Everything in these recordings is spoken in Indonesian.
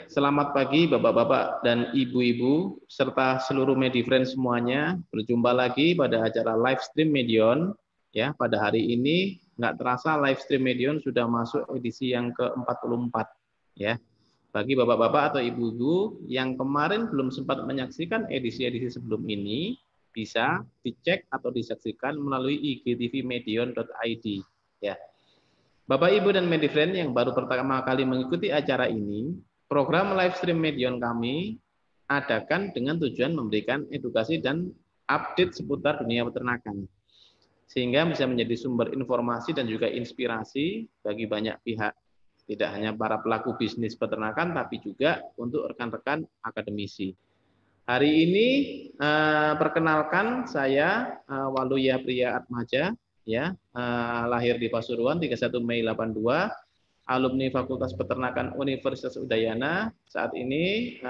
selamat pagi Bapak-bapak dan Ibu-ibu serta seluruh Medifriend semuanya. Berjumpa lagi pada acara live stream Medion. Ya, pada hari ini nggak terasa live stream Medion sudah masuk edisi yang ke-44. Ya, bagi Bapak-bapak atau Ibu-ibu yang kemarin belum sempat menyaksikan edisi-edisi sebelum ini, bisa dicek atau disaksikan melalui igtvmedion.id. Ya. Bapak, Ibu, dan Medifriend yang baru pertama kali mengikuti acara ini, program live stream Medion kami adakan dengan tujuan memberikan edukasi dan update seputar dunia peternakan, sehingga bisa menjadi sumber informasi dan juga inspirasi bagi banyak pihak, tidak hanya para pelaku bisnis peternakan, tapi juga untuk rekan-rekan akademisi. Hari ini perkenalkan saya Waluya Priya Atmaja, ya, lahir di Pasuruan 31 Mei 82, alumni Fakultas Peternakan Universitas Udayana, saat ini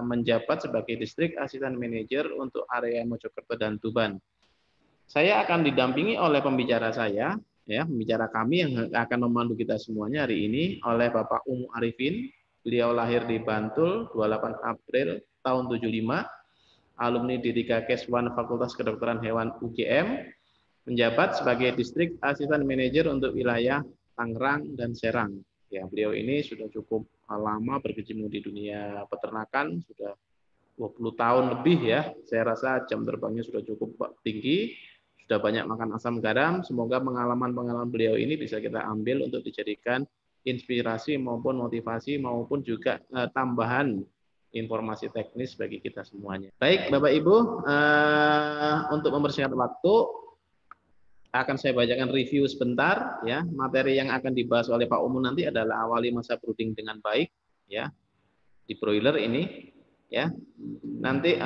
menjabat sebagai Distrik Asisten Manajer untuk area Mojokerto dan Tuban. Saya akan didampingi oleh pembicara saya, ya, pembicara kami yang akan memandu kita semuanya hari ini oleh Bapak Umu Arifin. Beliau lahir di Bantul 28 April tahun 75, alumni D3 Keswan Fakultas Kedokteran Hewan UGM, menjabat sebagai Distrik Asisten Manajer untuk wilayah Tangerang dan Serang. Ya, beliau ini sudah cukup lama berkecimpung di dunia peternakan, sudah 20 tahun lebih ya. Saya rasa jam terbangnya sudah cukup tinggi, sudah banyak makan asam garam. Semoga pengalaman-pengalaman beliau ini bisa kita ambil untuk dijadikan inspirasi maupun motivasi maupun juga tambahan informasi teknis bagi kita semuanya. Baik, Bapak Ibu, untuk mempersingkat waktu, akan saya bacakan review sebentar. Ya, materi yang akan dibahas oleh Pak Umu nanti adalah awali masa brooding dengan baik, ya, di broiler ini. Ya, nanti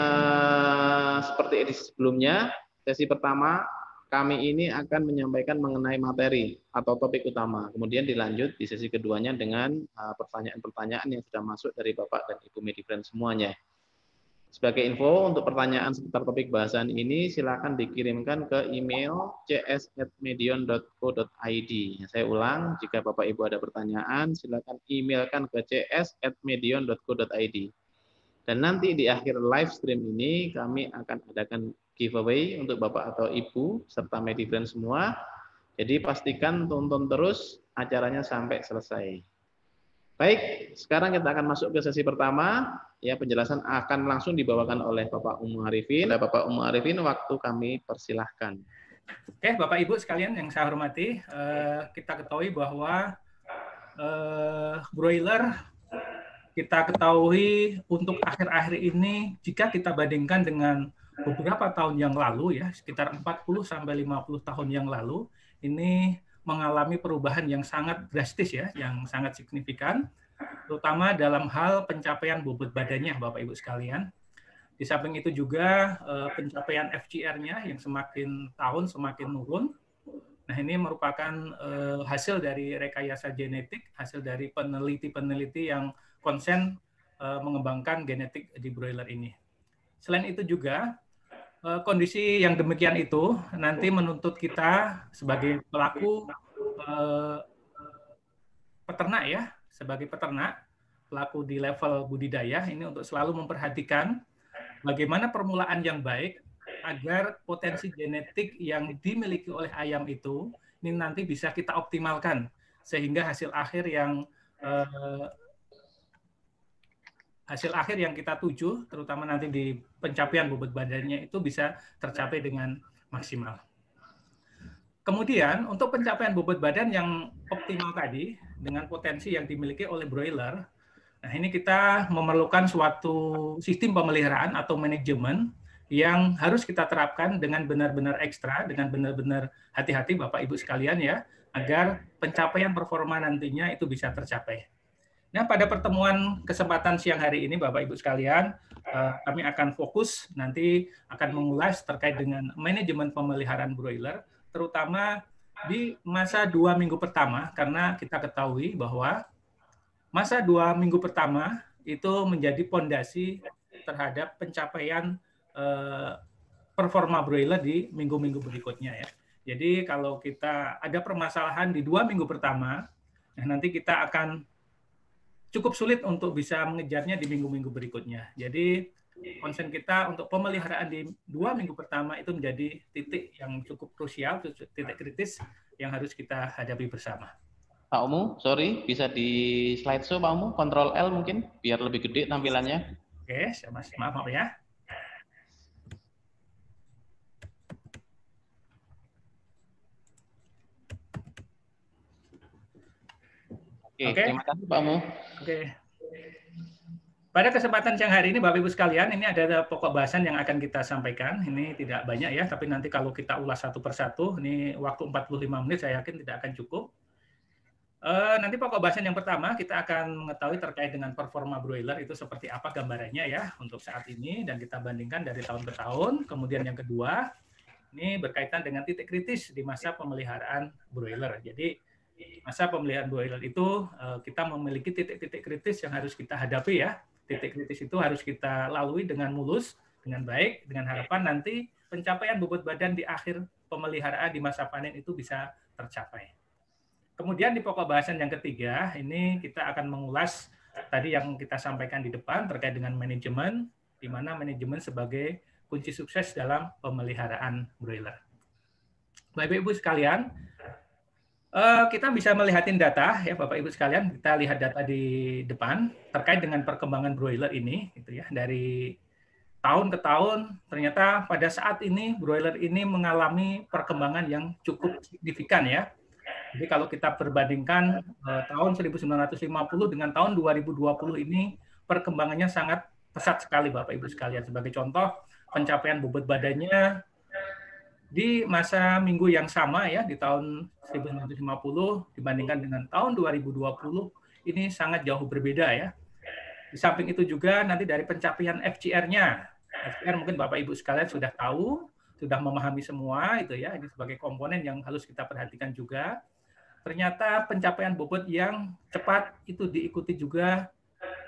seperti edisi sebelumnya, sesi pertama kami ini akan menyampaikan mengenai materi atau topik utama. Kemudian dilanjut di sesi keduanya dengan pertanyaan-pertanyaan yang sudah masuk dari Bapak dan Ibu Medifriend semuanya. Sebagai info, untuk pertanyaan seputar topik bahasan ini, silakan dikirimkan ke email cs@medion.co.id. Saya ulang, jika Bapak Ibu ada pertanyaan, silakan emailkan ke cs@medion.co.id. Dan nanti di akhir live stream ini, kami akan adakan giveaway untuk Bapak atau Ibu, serta Medifriend semua. Jadi pastikan tonton terus acaranya sampai selesai. Baik, sekarang kita akan masuk ke sesi pertama. Ya, penjelasan akan langsung dibawakan oleh Bapak Umu Arifin. Bapak Umu Arifin, waktu kami persilahkan. Oke, Bapak Ibu sekalian yang saya hormati, kita ketahui bahwa broiler kita ketahui untuk akhir-akhir ini, jika kita bandingkan dengan beberapa tahun yang lalu, ya sekitar 40-50 tahun yang lalu, ini mengalami perubahan yang sangat drastis, ya, yang sangat signifikan, terutama dalam hal pencapaian bobot badannya, Bapak Ibu sekalian. Di samping itu juga pencapaian FGR-nya yang semakin tahun semakin menurun. Nah, ini merupakan hasil dari rekayasa genetik, hasil dari peneliti-peneliti yang konsen mengembangkan genetik di broiler ini. Selain itu juga, kondisi yang demikian itu nanti menuntut kita sebagai pelaku peternak, ya, sebagai peternak, pelaku di level budidaya, ini untuk selalu memperhatikan bagaimana permulaan yang baik agar potensi genetik yang dimiliki oleh ayam itu ini nanti bisa kita optimalkan sehingga hasil akhir yang kita tuju, terutama nanti di pencapaian bobot badannya itu bisa tercapai dengan maksimal. Kemudian untuk pencapaian bobot badan yang optimal tadi dengan potensi yang dimiliki oleh broiler, nah ini kita memerlukan suatu sistem pemeliharaan atau manajemen yang harus kita terapkan dengan benar-benar ekstra, dengan benar-benar hati-hati Bapak Ibu sekalian, ya, agar pencapaian performa nantinya itu bisa tercapai. Nah, pada pertemuan kesempatan siang hari ini Bapak Ibu sekalian, kami akan fokus nanti akan mengulas terkait dengan manajemen pemeliharaan broiler, terutama di masa 2 minggu pertama, karena kita ketahui bahwa masa 2 minggu pertama itu menjadi pondasi terhadap pencapaian performa broiler di minggu-minggu berikutnya, ya. Jadi kalau kita ada permasalahan di 2 minggu pertama, nah nanti kita akan cukup sulit untuk bisa mengejarnya di minggu-minggu berikutnya. Jadi konsen kita untuk pemeliharaan di 2 minggu pertama itu menjadi titik yang cukup krusial, titik kritis yang harus kita hadapi bersama. Pak Omu, sorry, bisa di slideshow Pak Omu, Ctrl L mungkin, biar lebih gede tampilannya. Oke, maaf ya. Oke, terima kasih Pak Omu. Oke. Pada kesempatan siang hari ini, Bapak Ibu sekalian, ini ada pokok bahasan yang akan kita sampaikan. Ini tidak banyak ya, tapi nanti kalau kita ulas satu persatu, ini waktu 45 menit saya yakin tidak akan cukup. Nanti pokok bahasan yang pertama, kita akan mengetahui terkait dengan performa broiler itu seperti apa gambarannya ya untuk saat ini, dan kita bandingkan dari tahun ke tahun. Kemudian yang kedua, ini berkaitan dengan titik kritis di masa pemeliharaan broiler. Jadi, masa pemeliharaan broiler itu kita memiliki titik-titik kritis yang harus kita hadapi ya. Titik kritis itu harus kita lalui dengan mulus, dengan baik, dengan harapan nanti pencapaian bobot badan di akhir pemeliharaan di masa panen itu bisa tercapai. Kemudian di pokok bahasan yang ketiga, ini kita akan mengulas tadi yang kita sampaikan di depan terkait dengan manajemen, di mana manajemen sebagai kunci sukses dalam pemeliharaan broiler. Bapak Ibu sekalian, kita bisa melihatin data ya Bapak Ibu sekalian, kita lihat data di depan terkait dengan perkembangan broiler ini gitu ya. Dari tahun ke tahun ternyata pada saat ini broiler ini mengalami perkembangan yang cukup signifikan ya. Jadi kalau kita perbandingkan tahun 1950 dengan tahun 2020 ini perkembangannya sangat pesat sekali Bapak Ibu sekalian. Sebagai contoh, pencapaian bobot badannya di masa minggu yang sama ya di tahun 1950 dibandingkan dengan tahun 2020 ini sangat jauh berbeda ya. Di samping itu juga nanti dari pencapaian FGR-nya. FGR mungkin Bapak Ibu sekalian sudah tahu, sudah memahami semua itu ya. Ini sebagai komponen yang harus kita perhatikan juga. Ternyata pencapaian bobot yang cepat itu diikuti juga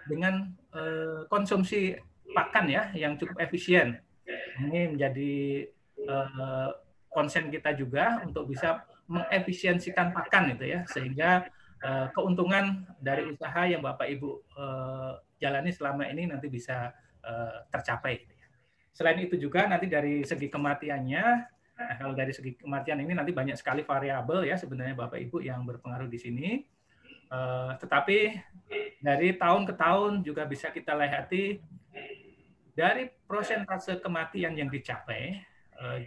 dengan konsumsi pakan ya yang cukup efisien. Ini menjadi konsen kita juga untuk bisa mengefisiensikan pakan itu ya, sehingga keuntungan dari usaha yang Bapak Ibu jalani selama ini nanti bisa tercapai. Selain itu juga nanti dari segi kematiannya, nah kalau dari segi kematian ini nanti banyak sekali variabel ya sebenarnya Bapak Ibu yang berpengaruh di sini. Tetapi dari tahun ke tahun juga bisa kita lihati dari persentase kematian yang dicapai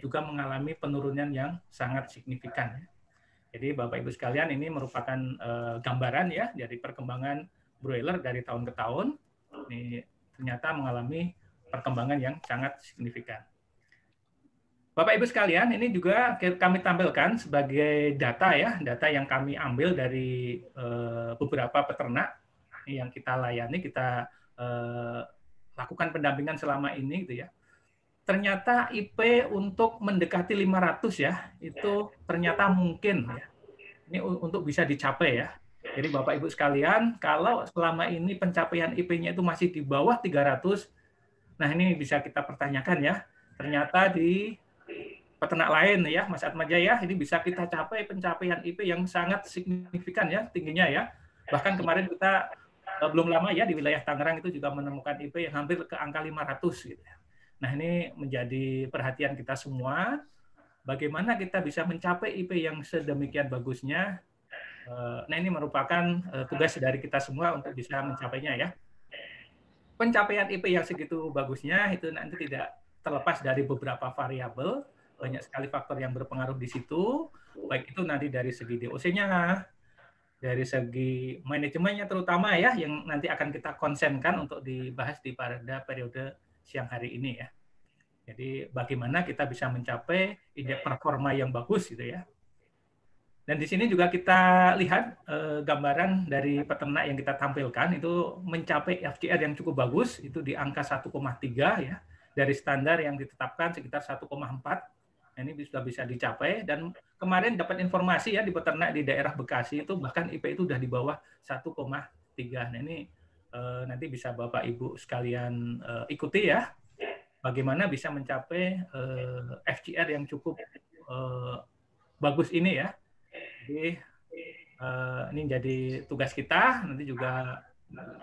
juga mengalami penurunan yang sangat signifikan. Jadi Bapak Ibu sekalian ini merupakan gambaran ya dari perkembangan broiler dari tahun ke tahun. Ini ternyata mengalami perkembangan yang sangat signifikan. Bapak Ibu sekalian, ini juga kami tampilkan sebagai data ya, data yang kami ambil dari beberapa peternak yang kita layani, kita lakukan pendampingan selama ini gitu ya. Ternyata IP untuk mendekati 500 ya, itu ternyata mungkin ya. Ini untuk bisa dicapai ya. Jadi Bapak Ibu sekalian, kalau selama ini pencapaian IP-nya itu masih di bawah 300, nah ini bisa kita pertanyakan ya. Ternyata di peternak lain ya, Mas Atmajaya, ini bisa kita capai pencapaian IP yang sangat signifikan ya, tingginya ya. Bahkan kemarin kita belum lama ya di wilayah Tangerang itu juga menemukan IP yang hampir ke angka 500 gitu ya. Nah, ini menjadi perhatian kita semua, bagaimana kita bisa mencapai IP yang sedemikian bagusnya. Nah, ini merupakan tugas dari kita semua untuk bisa mencapainya ya. Pencapaian IP yang segitu bagusnya itu nanti tidak terlepas dari beberapa variabel, banyak sekali faktor yang berpengaruh di situ, baik itu nanti dari segi DOC-nya, dari segi manajemennya terutama ya, yang nanti akan kita konsenkan untuk dibahas pada periode siang hari ini ya. Jadi bagaimana kita bisa mencapai indeks performa yang bagus gitu ya. Dan di sini juga kita lihat gambaran dari peternak yang kita tampilkan itu mencapai FGR yang cukup bagus, itu di angka 1,3 ya, dari standar yang ditetapkan sekitar 1,4. Ini sudah bisa dicapai, dan kemarin dapat informasi ya di peternak di daerah Bekasi itu bahkan IP itu sudah di bawah 1,3. Nah ini nanti bisa Bapak Ibu sekalian ikuti ya, bagaimana bisa mencapai FGR yang cukup bagus ini ya. Jadi ini jadi tugas kita, nanti juga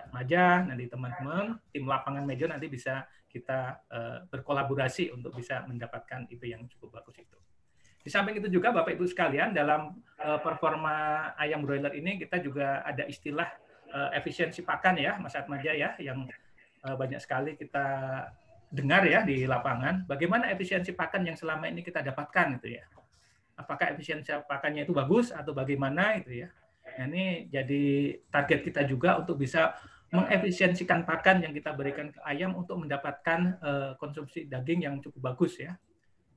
Maja, nanti teman-teman tim lapangan Medion nanti bisa kita berkolaborasi untuk bisa mendapatkan IP yang cukup bagus itu. Di samping itu juga Bapak Ibu sekalian, dalam performa ayam broiler ini kita juga ada istilah efisiensi pakan ya, Mas Atmaja ya, yang banyak sekali kita dengar ya di lapangan. Bagaimana efisiensi pakan yang selama ini kita dapatkan gitu ya? Apakah efisiensi pakannya itu bagus atau bagaimana itu ya? Nah, ini jadi target kita juga untuk bisa mengefisiensikan pakan yang kita berikan ke ayam untuk mendapatkan konsumsi daging yang cukup bagus ya.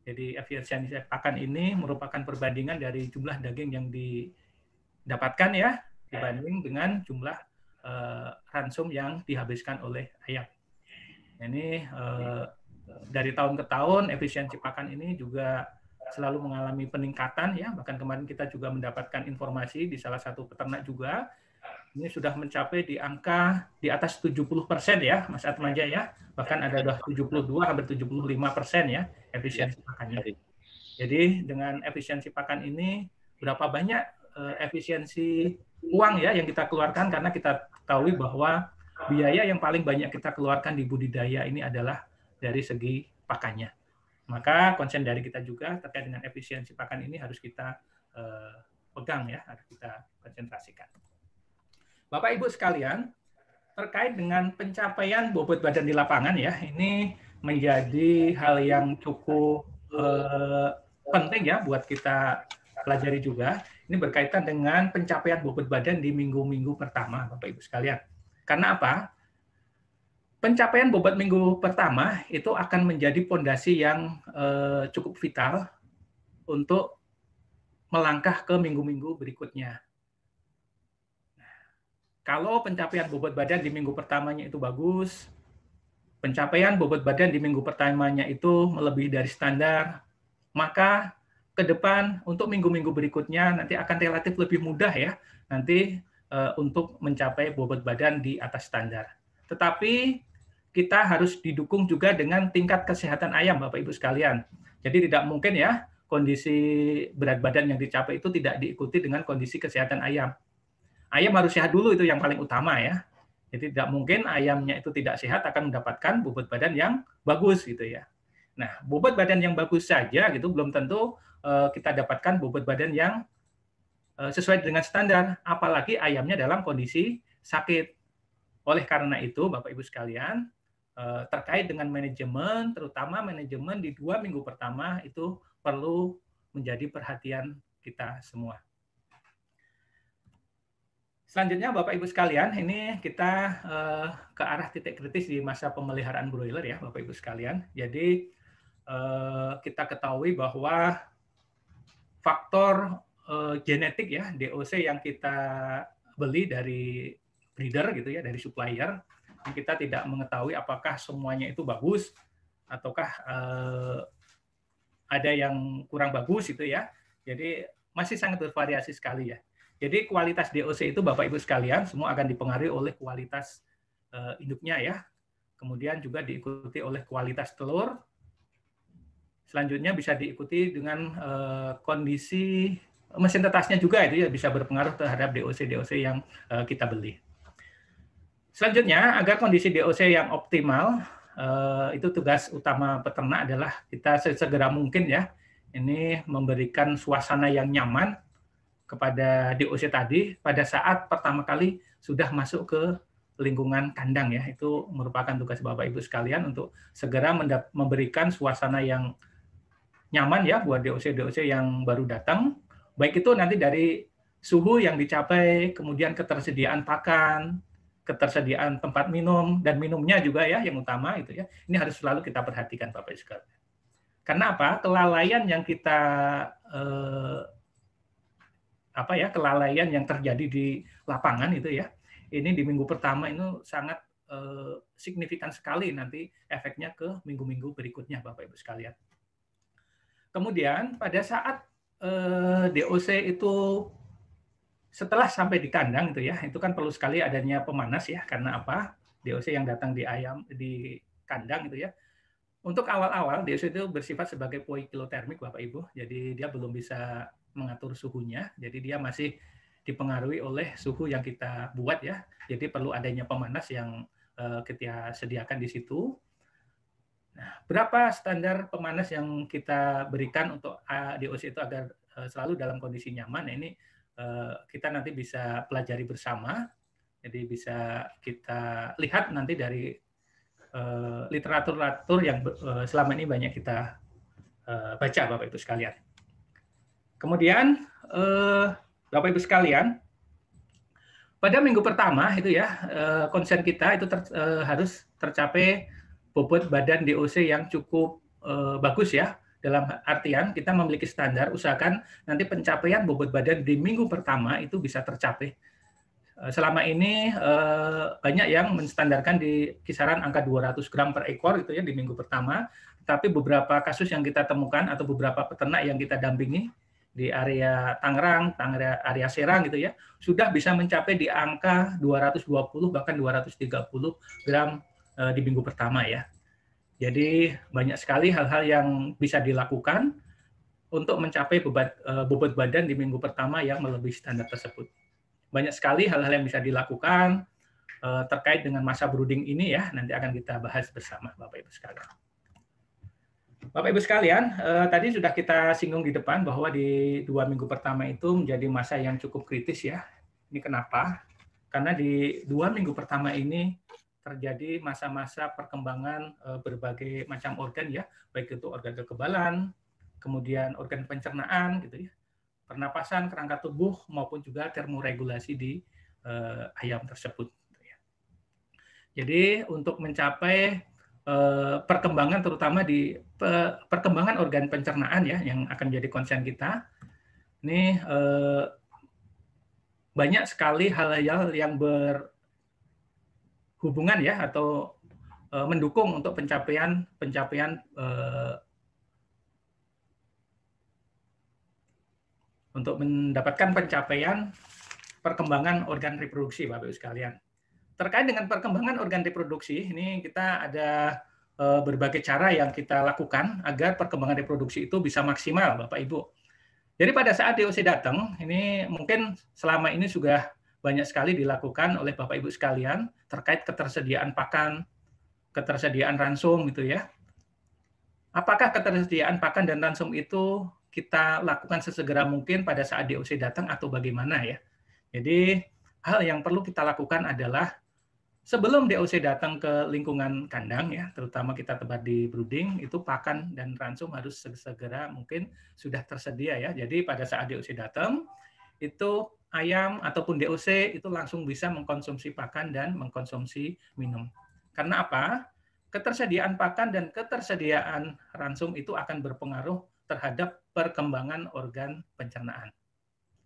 Jadi efisiensi pakan ini merupakan perbandingan dari jumlah daging yang didapatkan ya dibanding dengan jumlah ransum yang dihabiskan oleh ayam. Ini dari tahun ke tahun efisiensi pakan ini juga selalu mengalami peningkatan ya. Bahkan kemarin kita juga mendapatkan informasi di salah satu peternak juga ini sudah mencapai di angka di atas 70% ya, Mas Atmaja ya. Bahkan ada udah 72 hampir 75% ya efisiensi pakannya. Jadi dengan efisiensi pakan ini berapa banyak efisiensi uang ya yang kita keluarkan, karena kita ketahui bahwa biaya yang paling banyak kita keluarkan di budidaya ini adalah dari segi pakannya. Maka konsen dari kita juga terkait dengan efisiensi pakan ini harus kita pegang ya, harus kita konsentrasikan. Bapak Ibu sekalian, terkait dengan pencapaian bobot badan di lapangan ya, ini menjadi hal yang cukup penting ya buat kita pelajari juga. Ini berkaitan dengan pencapaian bobot badan di minggu-minggu pertama, Bapak Ibu sekalian. Karena apa? Pencapaian bobot minggu pertama itu akan menjadi fondasi yang cukup vital untuk melangkah ke minggu-minggu berikutnya. Kalau pencapaian bobot badan di minggu pertamanya itu bagus, pencapaian bobot badan di minggu pertamanya itu melebihi dari standar, maka ke depan untuk minggu-minggu berikutnya nanti akan relatif lebih mudah ya nanti untuk mencapai bobot badan di atas standar. Tetapi kita harus didukung juga dengan tingkat kesehatan ayam, Bapak Ibu sekalian. Jadi tidak mungkin ya kondisi berat badan yang dicapai itu tidak diikuti dengan kondisi kesehatan ayam. Ayam harus sehat dulu, itu yang paling utama ya. Jadi tidak mungkin ayamnya itu tidak sehat akan mendapatkan bobot badan yang bagus gitu ya. Nah, bobot badan yang bagus saja gitu belum tentu kita dapatkan bobot badan yang sesuai dengan standar, apalagi ayamnya dalam kondisi sakit. Oleh karena itu, Bapak Ibu sekalian, terkait dengan manajemen, terutama manajemen di 2 minggu pertama itu perlu menjadi perhatian kita semua. Selanjutnya Bapak Ibu sekalian, ini kita ke arah titik kritis di masa pemeliharaan broiler ya Bapak Ibu sekalian. Jadi kita ketahui bahwa faktor genetik ya DOC yang kita beli dari breeder gitu ya, dari supplier, kita tidak mengetahui apakah semuanya itu bagus ataukah ada yang kurang bagus itu ya. Jadi masih sangat bervariasi sekali ya. Jadi kualitas DOC itu Bapak Ibu sekalian semua akan dipengaruhi oleh kualitas induknya ya. Kemudian juga diikuti oleh kualitas telur. Selanjutnya bisa diikuti dengan kondisi mesin tetasnya juga itu ya bisa berpengaruh terhadap DOC yang kita beli. Selanjutnya agar kondisi DOC yang optimal itu tugas utama peternak adalah kita sesegera mungkin ya ini memberikan suasana yang nyaman kepada DOC tadi pada saat pertama kali sudah masuk ke lingkungan kandang ya. Itu merupakan tugas Bapak Ibu sekalian untuk segera memberikan suasana yang nyaman ya buat DOC yang baru datang. Baik itu nanti dari suhu yang dicapai, kemudian ketersediaan pakan, ketersediaan tempat minum dan minumnya juga ya yang utama itu ya. Ini harus selalu kita perhatikan Bapak Ibu sekalian. Karena apa? Kelalaian yang kita kelalaian yang terjadi di lapangan itu ya. Ini di minggu pertama itu sangat signifikan sekali nanti efeknya ke minggu-minggu berikutnya Bapak Ibu sekalian. Kemudian pada saat DOC itu setelah sampai di kandang itu ya, itu kan perlu sekali adanya pemanas ya, karena apa? DOC yang datang di kandang itu ya. Untuk awal-awal DOC itu bersifat sebagai poikilotermik Bapak Ibu, jadi dia belum bisa mengatur suhunya, jadi dia masih dipengaruhi oleh suhu yang kita buat ya. Jadi perlu adanya pemanas yang kita sediakan di situ. Nah, berapa standar pemanas yang kita berikan untuk DOC itu agar selalu dalam kondisi nyaman? Nah, ini kita nanti bisa pelajari bersama. Jadi bisa kita lihat nanti dari literatur yang selama ini banyak kita baca, Bapak Ibu sekalian. Kemudian, Bapak Ibu sekalian, pada minggu pertama itu ya, konsen kita itu harus tercapai bobot badan DOC yang cukup bagus ya. Dalam artian kita memiliki standar, usahakan nanti pencapaian bobot badan di minggu pertama itu bisa tercapai. Selama ini banyak yang menstandarkan di kisaran angka 200 gram per ekor itu ya di minggu pertama. Tapi beberapa kasus yang kita temukan atau beberapa peternak yang kita dampingi di area Tangerang, area Serang gitu ya, sudah bisa mencapai di angka 220 bahkan 230 gram di minggu pertama ya. Jadi banyak sekali hal-hal yang bisa dilakukan untuk mencapai bobot badan di minggu pertama yang melebihi standar tersebut. Banyak sekali hal-hal yang bisa dilakukan terkait dengan masa brooding ini ya, nanti akan kita bahas bersama Bapak Ibu sekalian. Bapak Ibu sekalian, tadi sudah kita singgung di depan bahwa di 2 minggu pertama itu menjadi masa yang cukup kritis ya. Ini kenapa? Karena di 2 minggu pertama ini terjadi masa-masa perkembangan berbagai macam organ ya, baik itu organ kekebalan, kemudian organ pencernaan gitu ya, pernapasan, kerangka tubuh maupun juga termoregulasi di ayam tersebut. Jadi untuk mencapai perkembangan terutama di perkembangan organ pencernaan ya yang akan menjadi konsen kita, ini banyak sekali hal-hal yang berhubungan ya atau mendukung untuk pencapaian untuk mendapatkan pencapaian perkembangan organ reproduksi, Bapak Ibu sekalian. Terkait dengan perkembangan organ reproduksi, ini kita ada berbagai cara yang kita lakukan agar perkembangan reproduksi itu bisa maksimal, Bapak Ibu. Jadi pada saat DOC datang, ini mungkin selama ini sudah banyak sekali dilakukan oleh Bapak Ibu sekalian terkait ketersediaan pakan, ketersediaan ransum gitu ya. Apakah ketersediaan pakan dan ransum itu kita lakukan sesegera mungkin pada saat DOC datang atau bagaimana ya? Jadi hal yang perlu kita lakukan adalah sebelum DOC datang ke lingkungan kandang ya, terutama kita tempat di brooding, itu pakan dan ransum harus segera mungkin sudah tersedia ya. Jadi pada saat DOC datang, itu ayam ataupun DOC itu langsung bisa mengkonsumsi pakan dan mengkonsumsi minum. Karena apa? Ketersediaan pakan dan ketersediaan ransum itu akan berpengaruh terhadap perkembangan organ pencernaan.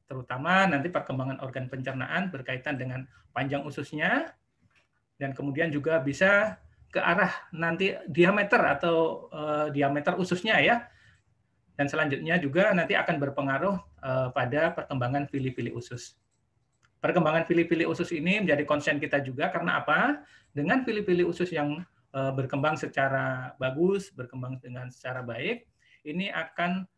Terutama nanti perkembangan organ pencernaan berkaitan dengan panjang ususnya, dan kemudian juga bisa ke arah nanti diameter atau diameter ususnya ya. Dan selanjutnya juga nanti akan berpengaruh pada perkembangan fili-fili usus. Perkembangan fili-fili usus ini menjadi konsen kita juga karena apa? Dengan fili-fili usus yang berkembang secara bagus, berkembang dengan secara baik, ini akan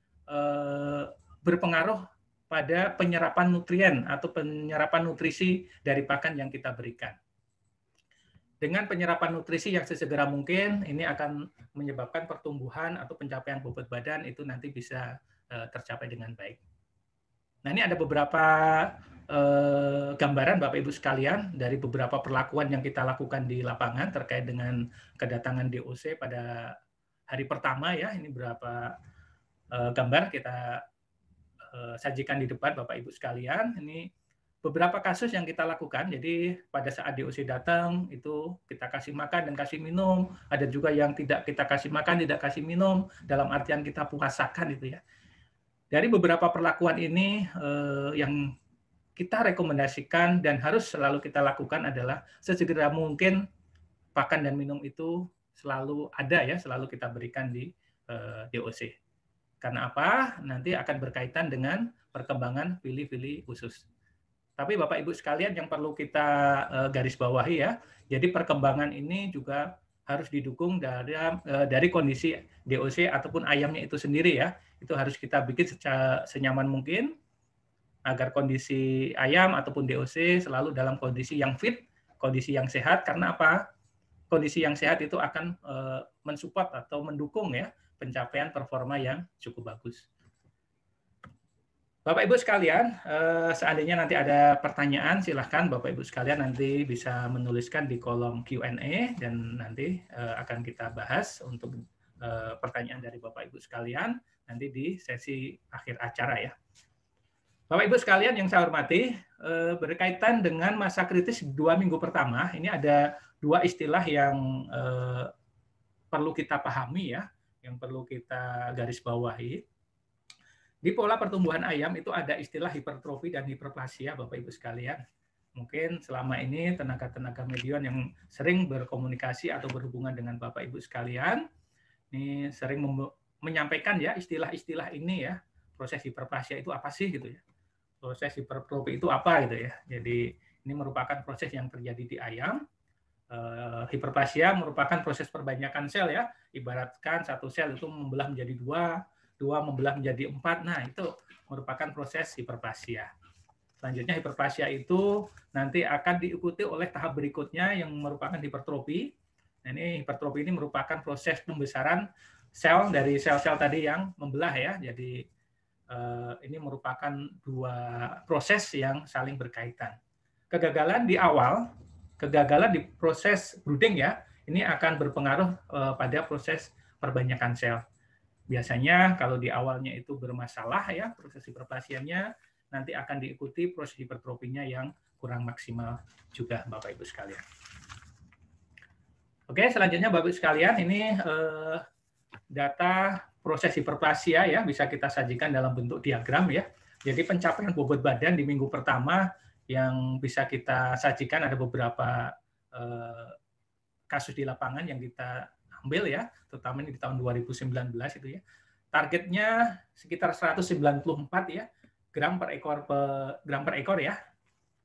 berpengaruh pada penyerapan nutrien atau penyerapan nutrisi dari pakan yang kita berikan. Dengan penyerapan nutrisi yang sesegera mungkin, ini akan menyebabkan pertumbuhan atau pencapaian bobot badan itu nanti bisa tercapai dengan baik. Nah, ini ada beberapa gambaran Bapak Ibu sekalian dari beberapa perlakuan yang kita lakukan di lapangan terkait dengan kedatangan DOC pada hari pertama ya. Ini beberapa gambar kita sajikan di depan Bapak Ibu sekalian. Ini beberapa kasus yang kita lakukan. Jadi pada saat DOC datang itu kita kasih makan dan kasih minum. Ada juga yang tidak kita kasih makan, tidak kasih minum. Dalam artian kita puasakan itu ya. Dari beberapa perlakuan ini yang kita rekomendasikan dan harus selalu kita lakukan adalah sesegera mungkin pakan dan minum itu selalu ada ya, selalu kita berikan di DOC. Karena apa? Nanti akan berkaitan dengan perkembangan fili-fili usus. Tapi Bapak Ibu sekalian yang perlu kita garis bawahi ya, jadi perkembangan ini juga harus didukung dari kondisi DOC ataupun ayamnya itu sendiri ya. Itu harus kita bikin senyaman mungkin agar kondisi ayam ataupun DOC selalu dalam kondisi yang fit, kondisi yang sehat. Karena apa? Kondisi yang sehat itu akan mensupport atau mendukung ya pencapaian performa yang cukup bagus. Bapak Ibu sekalian, seandainya nanti ada pertanyaan, silahkan Bapak Ibu sekalian nanti bisa menuliskan di kolom Q&A dan nanti akan kita bahas untuk pertanyaan dari Bapak Ibu sekalian nanti di sesi akhir acara ya. Bapak Ibu sekalian yang saya hormati, berkaitan dengan masa kritis 2 minggu pertama, ini ada 2 istilah yang perlu kita pahami ya, yang perlu kita garis bawahi. Di pola pertumbuhan ayam itu ada istilah hipertrofi dan hiperplasia, Bapak Ibu sekalian. Mungkin selama ini tenaga-tenaga medion yang sering berkomunikasi atau berhubungan dengan Bapak Ibu sekalian, ini sering menyampaikan ya istilah-istilah ini ya. Proses hiperplasia itu apa sih gitu ya? Proses hipertrofi itu apa gitu ya? Jadi ini merupakan proses yang terjadi di ayam. Hiperplasia merupakan proses perbanyakan sel ya. Ibaratkan satu sel itu membelah menjadi 2 membelah menjadi 4. Nah, itu merupakan proses hiperplasia. Selanjutnya hiperplasia itu nanti akan diikuti oleh tahap berikutnya yang merupakan hipertrofi. Nah, ini hipertrofi ini merupakan proses pembesaran sel dari sel-sel tadi yang membelah ya. Jadi ini merupakan 2 proses yang saling berkaitan. Kegagalan di awal, kegagalan di proses brooding ya, ini akan berpengaruh pada proses perbanyakan sel. Biasanya kalau di awalnya itu bermasalah ya proses hiperplasianya, nanti akan diikuti proses hipertrofinya yang kurang maksimal juga Bapak Ibu sekalian. Oke, selanjutnya Bapak Ibu sekalian ini data proses hiperplasia ya bisa kita sajikan dalam bentuk diagram ya. Jadi pencapaian bobot badan di minggu pertama yang bisa kita sajikan ada beberapa kasus di lapangan yang kita ambil ya, terutama ini di tahun 2019 itu ya. Targetnya sekitar 194 ya gram per ekor ya.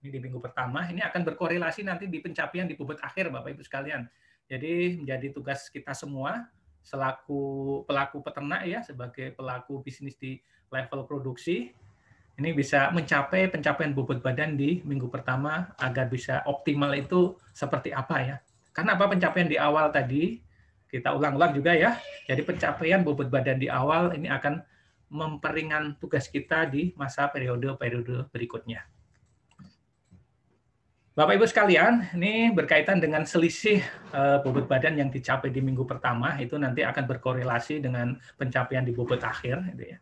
Ini di minggu pertama, ini akan berkorelasi nanti di pencapaian di bobot akhir Bapak Ibu sekalian. Jadi menjadi tugas kita semua selaku pelaku peternak ya, sebagai pelaku bisnis di level produksi, ini bisa mencapai pencapaian bobot badan di minggu pertama agar bisa optimal itu seperti apa ya. Karena apa pencapaian di awal tadi, kita ulang-ulang juga ya, jadi pencapaian bobot badan di awal ini akan memperingan tugas kita di masa periode-periode berikutnya. Bapak Ibu sekalian, ini berkaitan dengan selisih bobot badan yang dicapai di minggu pertama itu nanti akan berkorelasi dengan pencapaian di bobot akhir gitu ya.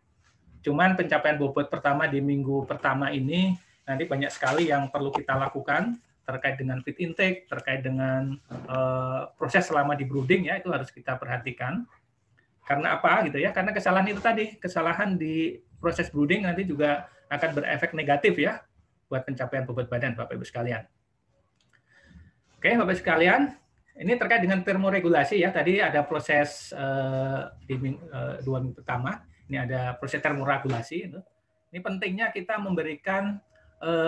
Cuman pencapaian bobot pertama di minggu pertama ini nanti banyak sekali yang perlu kita lakukan terkait dengan feed intake, terkait dengan proses selama di brooding ya, itu harus kita perhatikan. Karena apa gitu ya? Karena kesalahan itu tadi, kesalahan di proses brooding nanti juga akan berefek negatif ya buat pencapaian bobot badan Bapak Ibu sekalian. Oke, Bapak sekalian, ini terkait dengan termoregulasi ya. Tadi ada proses di 2 minggu pertama. Ini ada proses termoregulasi. Ini pentingnya kita memberikan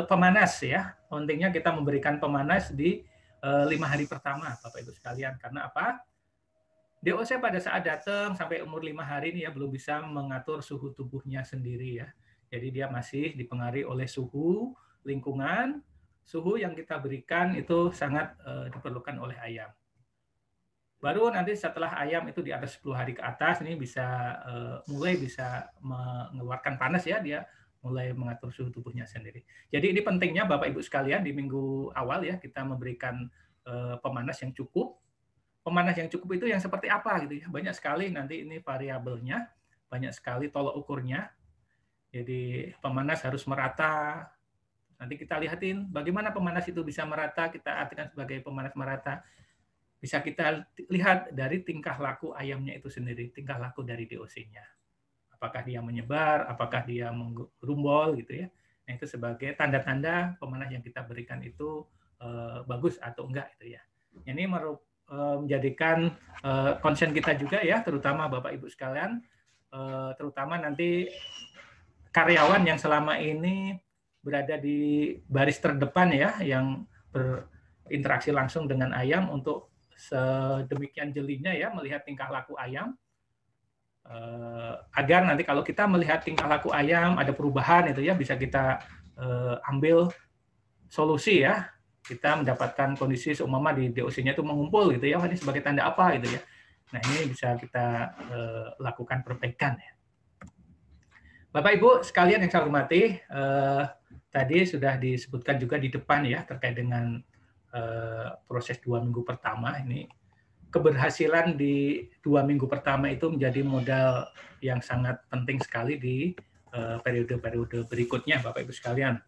pemanas ya. Pentingnya kita memberikan pemanas di 5 hari pertama, Bapak Ibu sekalian. Karena apa? DOC pada saat datang sampai umur 5 hari ini ya belum bisa mengatur suhu tubuhnya sendiri ya. Jadi dia masih dipengaruhi oleh suhu lingkungan. Suhu yang kita berikan itu sangat diperlukan oleh ayam. Baru nanti setelah ayam itu di atas 10 hari ke atas, ini bisa mulai bisa mengeluarkan panas ya, dia mulai mengatur suhu tubuhnya sendiri. Jadi ini pentingnya Bapak Ibu sekalian di minggu awal ya, kita memberikan pemanas yang cukup. Pemanas yang cukup itu yang seperti apa gitu ya. Banyak sekali nanti ini variabelnya, banyak sekali tolok ukurnya. Jadi pemanas harus merata. Nanti kita lihatin bagaimana pemanas itu bisa merata, kita artikan sebagai pemanas merata. Bisa kita lihat dari tingkah laku ayamnya itu sendiri, tingkah laku dari DOC-nya. Apakah dia menyebar, apakah dia menggerumbol gitu ya. Nah, itu sebagai tanda-tanda pemanas yang kita berikan itu bagus atau enggak itu ya. Ini menjadikan concern kita juga ya, terutama Bapak Ibu sekalian, terutama nanti karyawan yang selama ini berada di baris terdepan ya, yang berinteraksi langsung dengan ayam untuk sedemikian jelinya ya melihat tingkah laku ayam, agar nanti kalau kita melihat tingkah laku ayam ada perubahan itu ya bisa kita ambil solusi ya. Kita mendapatkan kondisi seumpama di DOC-nya itu mengumpul gitu ya, ini sebagai tanda apa gitu ya. Nah, ini bisa kita lakukan perbaikan ya. Bapak Ibu sekalian yang saya hormati, tadi sudah disebutkan juga di depan ya terkait dengan proses 2 minggu pertama ini. Keberhasilan di 2 minggu pertama itu menjadi modal yang sangat penting sekali di periode-periode berikutnya, Bapak Ibu sekalian.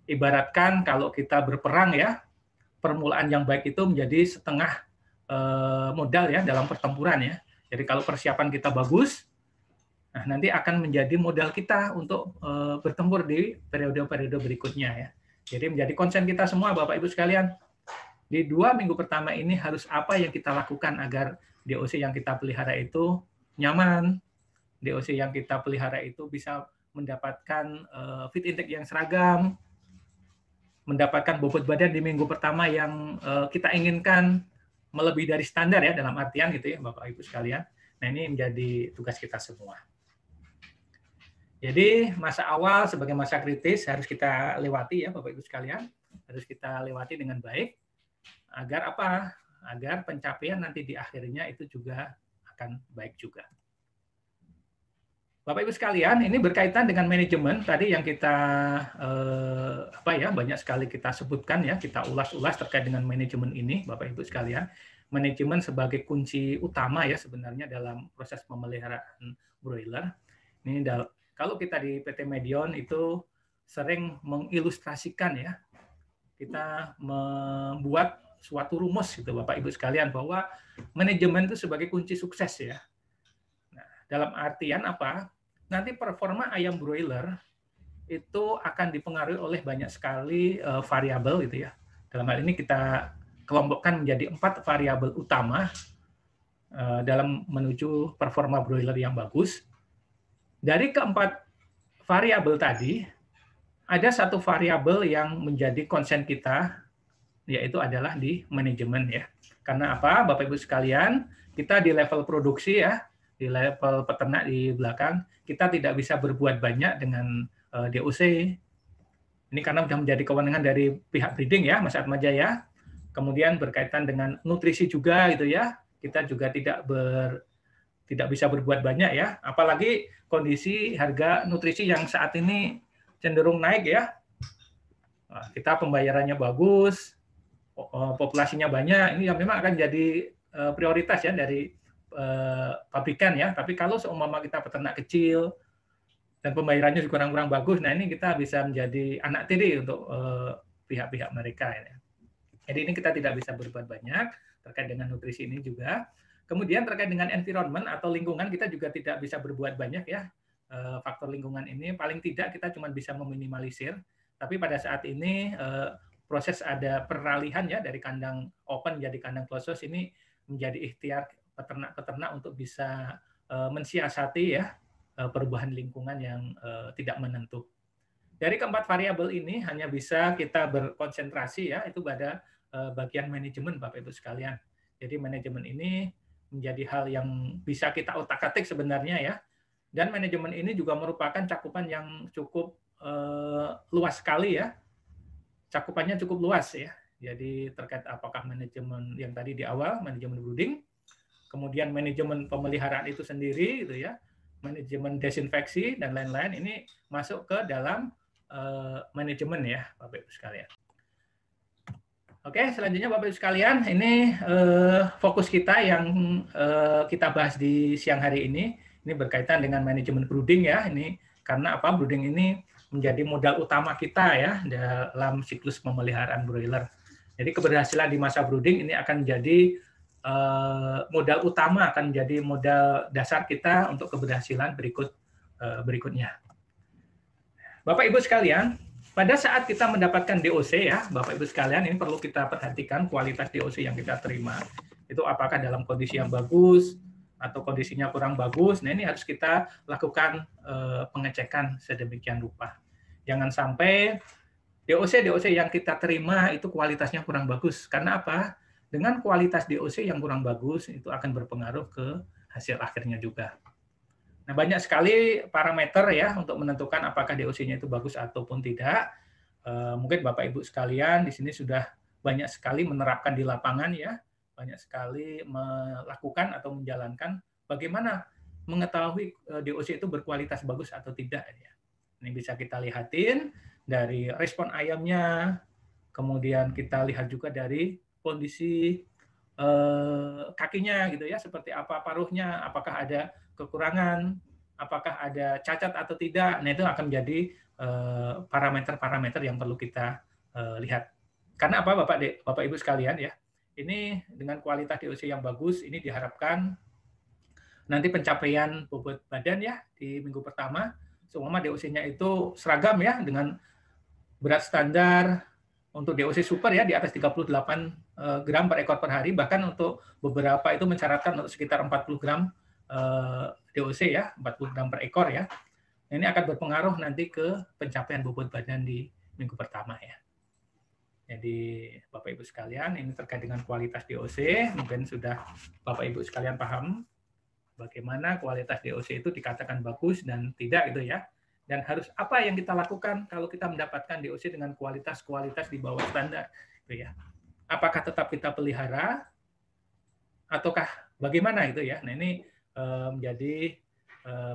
Ibaratkan kalau kita berperang ya, permulaan yang baik itu menjadi setengah modal ya dalam pertempuran ya. Jadi kalau persiapan kita bagus, nah nanti akan menjadi modal kita untuk bertempur di periode-periode berikutnya ya. Jadi menjadi konsen kita semua Bapak Ibu sekalian. Di 2 minggu pertama ini harus apa yang kita lakukan agar DOC yang kita pelihara itu nyaman, DOC yang kita pelihara itu bisa mendapatkan feed intake yang seragam, mendapatkan bobot badan di minggu pertama yang kita inginkan melebihi dari standar ya, dalam artian gitu ya Bapak Ibu sekalian. Nah, ini menjadi tugas kita semua. Jadi masa awal sebagai masa kritis harus kita lewati ya Bapak Ibu sekalian, harus kita lewati dengan baik agar apa? Agar pencapaian nanti di akhirnya itu juga akan baik juga. Bapak Ibu sekalian, ini berkaitan dengan manajemen tadi yang kita banyak sekali kita sebutkan ya, kita ulas-ulas terkait dengan manajemen ini, Bapak Ibu sekalian. Manajemen sebagai kunci utama ya sebenarnya dalam proses pemeliharaan broiler. Ini kalau kita di PT Medion itu sering mengilustrasikan ya, kita membuat suatu rumus gitu Bapak Ibu sekalian bahwa manajemen itu sebagai kunci sukses ya. Nah, dalam artian apa? Nanti performa ayam broiler itu akan dipengaruhi oleh banyak sekali variabel gitu ya. Dalam hal ini kita kelompokkan menjadi 4 variabel utama dalam menuju performa broiler yang bagus. Dari keempat variabel tadi, ada satu variabel yang menjadi konsen kita, yaitu adalah di manajemen ya. Karena apa, Bapak Ibu sekalian, kita di level produksi ya, di level peternak di belakang, kita tidak bisa berbuat banyak dengan DOC. Ini karena sudah menjadi kewenangan dari pihak breeding ya, Mas Atmajaya. Kemudian berkaitan dengan nutrisi juga gitu ya, kita juga tidak bisa berbuat banyak ya. Apalagi kondisi harga nutrisi yang saat ini cenderung naik ya. Kita pembayarannya bagus, populasinya banyak, ini yang memang akan jadi prioritas ya dari pabrikan ya. Tapi kalau seumpama kita peternak kecil dan pembayarannya kurang-kurang bagus, nah ini kita bisa menjadi anak tiri untuk pihak-pihak mereka ya. Jadi ini kita tidak bisa berbuat banyak terkait dengan nutrisi ini juga. Kemudian terkait dengan environment atau lingkungan kita juga tidak bisa berbuat banyak ya. Faktor lingkungan ini paling tidak kita cuma bisa meminimalisir. Tapi pada saat ini proses ada peralihan ya dari kandang open jadi kandang closed ini menjadi ikhtiar peternak-peternak untuk bisa mensiasati ya perubahan lingkungan yang tidak menentu. Dari keempat variabel ini hanya bisa kita berkonsentrasi ya itu pada bagian manajemen Bapak Ibu sekalian. Jadi manajemen ini menjadi hal yang bisa kita otak-atik sebenarnya ya. Dan manajemen ini juga merupakan cakupan yang cukup luas sekali ya. Cakupannya cukup luas ya. Jadi terkait apakah manajemen yang tadi di awal, manajemen brooding, kemudian manajemen pemeliharaan itu sendiri gitu ya, manajemen desinfeksi dan lain-lain ini masuk ke dalam manajemen ya Bapak Ibu sekalian. Oke, selanjutnya Bapak Ibu sekalian, ini fokus kita yang kita bahas di siang hari ini berkaitan dengan manajemen brooding ya. Ini karena apa? Brooding ini menjadi modal utama kita ya dalam siklus pemeliharaan broiler. Jadi keberhasilan di masa brooding ini akan menjadi modal utama, akan menjadi modal dasar kita untuk keberhasilan berikutnya. Bapak Ibu sekalian, pada saat kita mendapatkan DOC ya, Bapak Ibu sekalian, ini perlu kita perhatikan kualitas DOC yang kita terima. Itu apakah dalam kondisi yang bagus atau kondisinya kurang bagus. Nah, ini harus kita lakukan pengecekan sedemikian rupa. Jangan sampai DOC yang kita terima itu kualitasnya kurang bagus. Karena apa? Dengan kualitas DOC yang kurang bagus itu akan berpengaruh ke hasil akhirnya juga. Nah, banyak sekali parameter ya untuk menentukan apakah DOC-nya itu bagus ataupun tidak. Mungkin Bapak Ibu sekalian di sini sudah banyak sekali menerapkan di lapangan ya, banyak sekali melakukan atau menjalankan bagaimana mengetahui DOC itu berkualitas bagus atau tidak ya. Ini bisa kita lihatin dari respon ayamnya, kemudian kita lihat juga dari kondisi kakinya gitu ya, seperti apa paruhnya, apakah ada kekurangan, apakah ada cacat atau tidak. Nah, itu akan menjadi parameter-parameter yang perlu kita lihat. Karena apa Bapak Ibu sekalian ya, ini dengan kualitas DOC yang bagus, ini diharapkan nanti pencapaian bobot badan ya di minggu pertama, seumpama DOC-nya itu seragam ya, dengan berat standar untuk DOC super ya di atas 38 gram per ekor per hari, bahkan untuk beberapa itu mensyaratkan untuk sekitar 40 gram DOC ya, 40 gram per ekor ya. Ini akan berpengaruh nanti ke pencapaian bobot badan di minggu pertama ya. Jadi Bapak Ibu sekalian, ini terkait dengan kualitas DOC, mungkin sudah Bapak Ibu sekalian paham bagaimana kualitas DOC itu dikatakan bagus dan tidak gitu ya. Dan harus apa yang kita lakukan kalau kita mendapatkan DOC dengan kualitas-kualitas di bawah standar gitu ya. Apakah tetap kita pelihara ataukah bagaimana itu ya. Nah, ini menjadi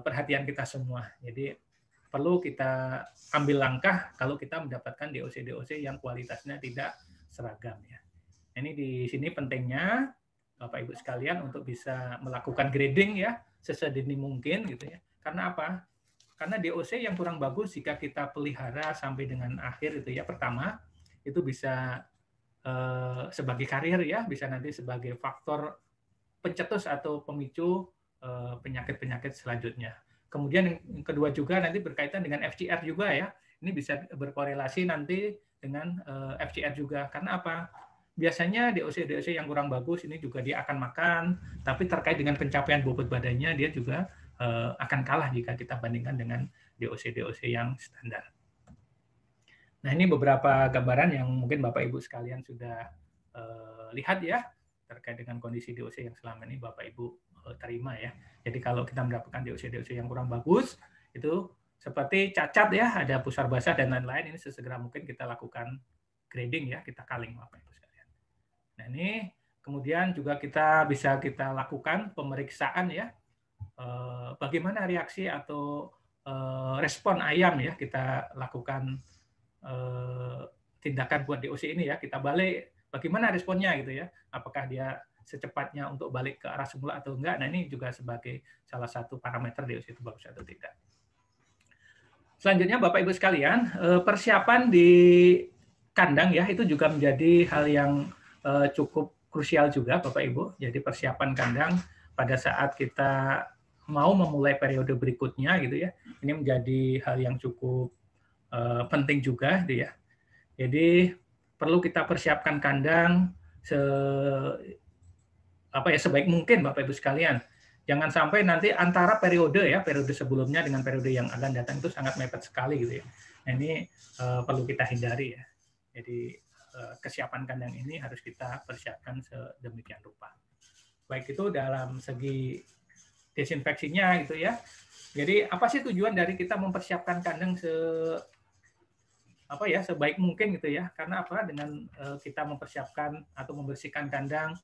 perhatian kita semua. Jadi perlu kita ambil langkah kalau kita mendapatkan DOC-DOC yang kualitasnya tidak seragam ya. Ini di sini pentingnya Bapak Ibu sekalian untuk bisa melakukan grading ya sesedini mungkin gitu ya. Karena apa? Karena DOC yang kurang bagus jika kita pelihara sampai dengan akhir itu ya, pertama itu bisa sebagai karier ya, bisa nanti sebagai faktor pencetus atau pemicu penyakit-penyakit selanjutnya. Kemudian yang kedua juga nanti berkaitan dengan FGR juga ya. Ini bisa berkorelasi nanti dengan FGR juga. Karena apa? Biasanya DOC yang kurang bagus ini juga dia akan makan, tapi terkait dengan pencapaian bobot badannya dia juga akan kalah jika kita bandingkan dengan DOC yang standar. Nah, ini beberapa gambaran yang mungkin Bapak Ibu sekalian sudah lihat ya terkait dengan kondisi DOC yang selama ini Bapak Ibu terima ya. Jadi kalau kita mendapatkan DOC yang kurang bagus itu seperti cacat ya, ada pusar basah dan lain-lain, ini sesegera mungkin kita lakukan grading ya, kita culling Bapak Ibu sekalian. Nah, ini kemudian juga kita bisa lakukan pemeriksaan ya, bagaimana reaksi atau respon ayam ya, kita lakukan tindakan buat DOC ini ya, kita balik bagaimana responnya gitu ya, apakah dia secepatnya untuk balik ke arah semula atau enggak. Nah, ini juga sebagai salah satu parameter DOC itu bagus atau tidak. Selanjutnya Bapak Ibu sekalian, persiapan di kandang ya itu juga menjadi hal yang cukup krusial juga Bapak Ibu. Jadi persiapan kandang pada saat kita mau memulai periode berikutnya gitu ya, ini menjadi hal yang cukup penting juga gitu ya. Jadi perlu kita persiapkan kandang sebaik mungkin Bapak Ibu sekalian. Jangan sampai nanti antara periode sebelumnya dengan periode yang akan datang itu sangat mepet sekali gitu ya. Nah, ini perlu kita hindari ya. Jadi kesiapan kandang ini harus kita persiapkan sedemikian rupa. Baik itu dalam segi desinfeksinya gitu ya. Jadi apa sih tujuan dari kita mempersiapkan kandang sebaik mungkin gitu ya? Karena apa? Dengan kita mempersiapkan atau membersihkan kandang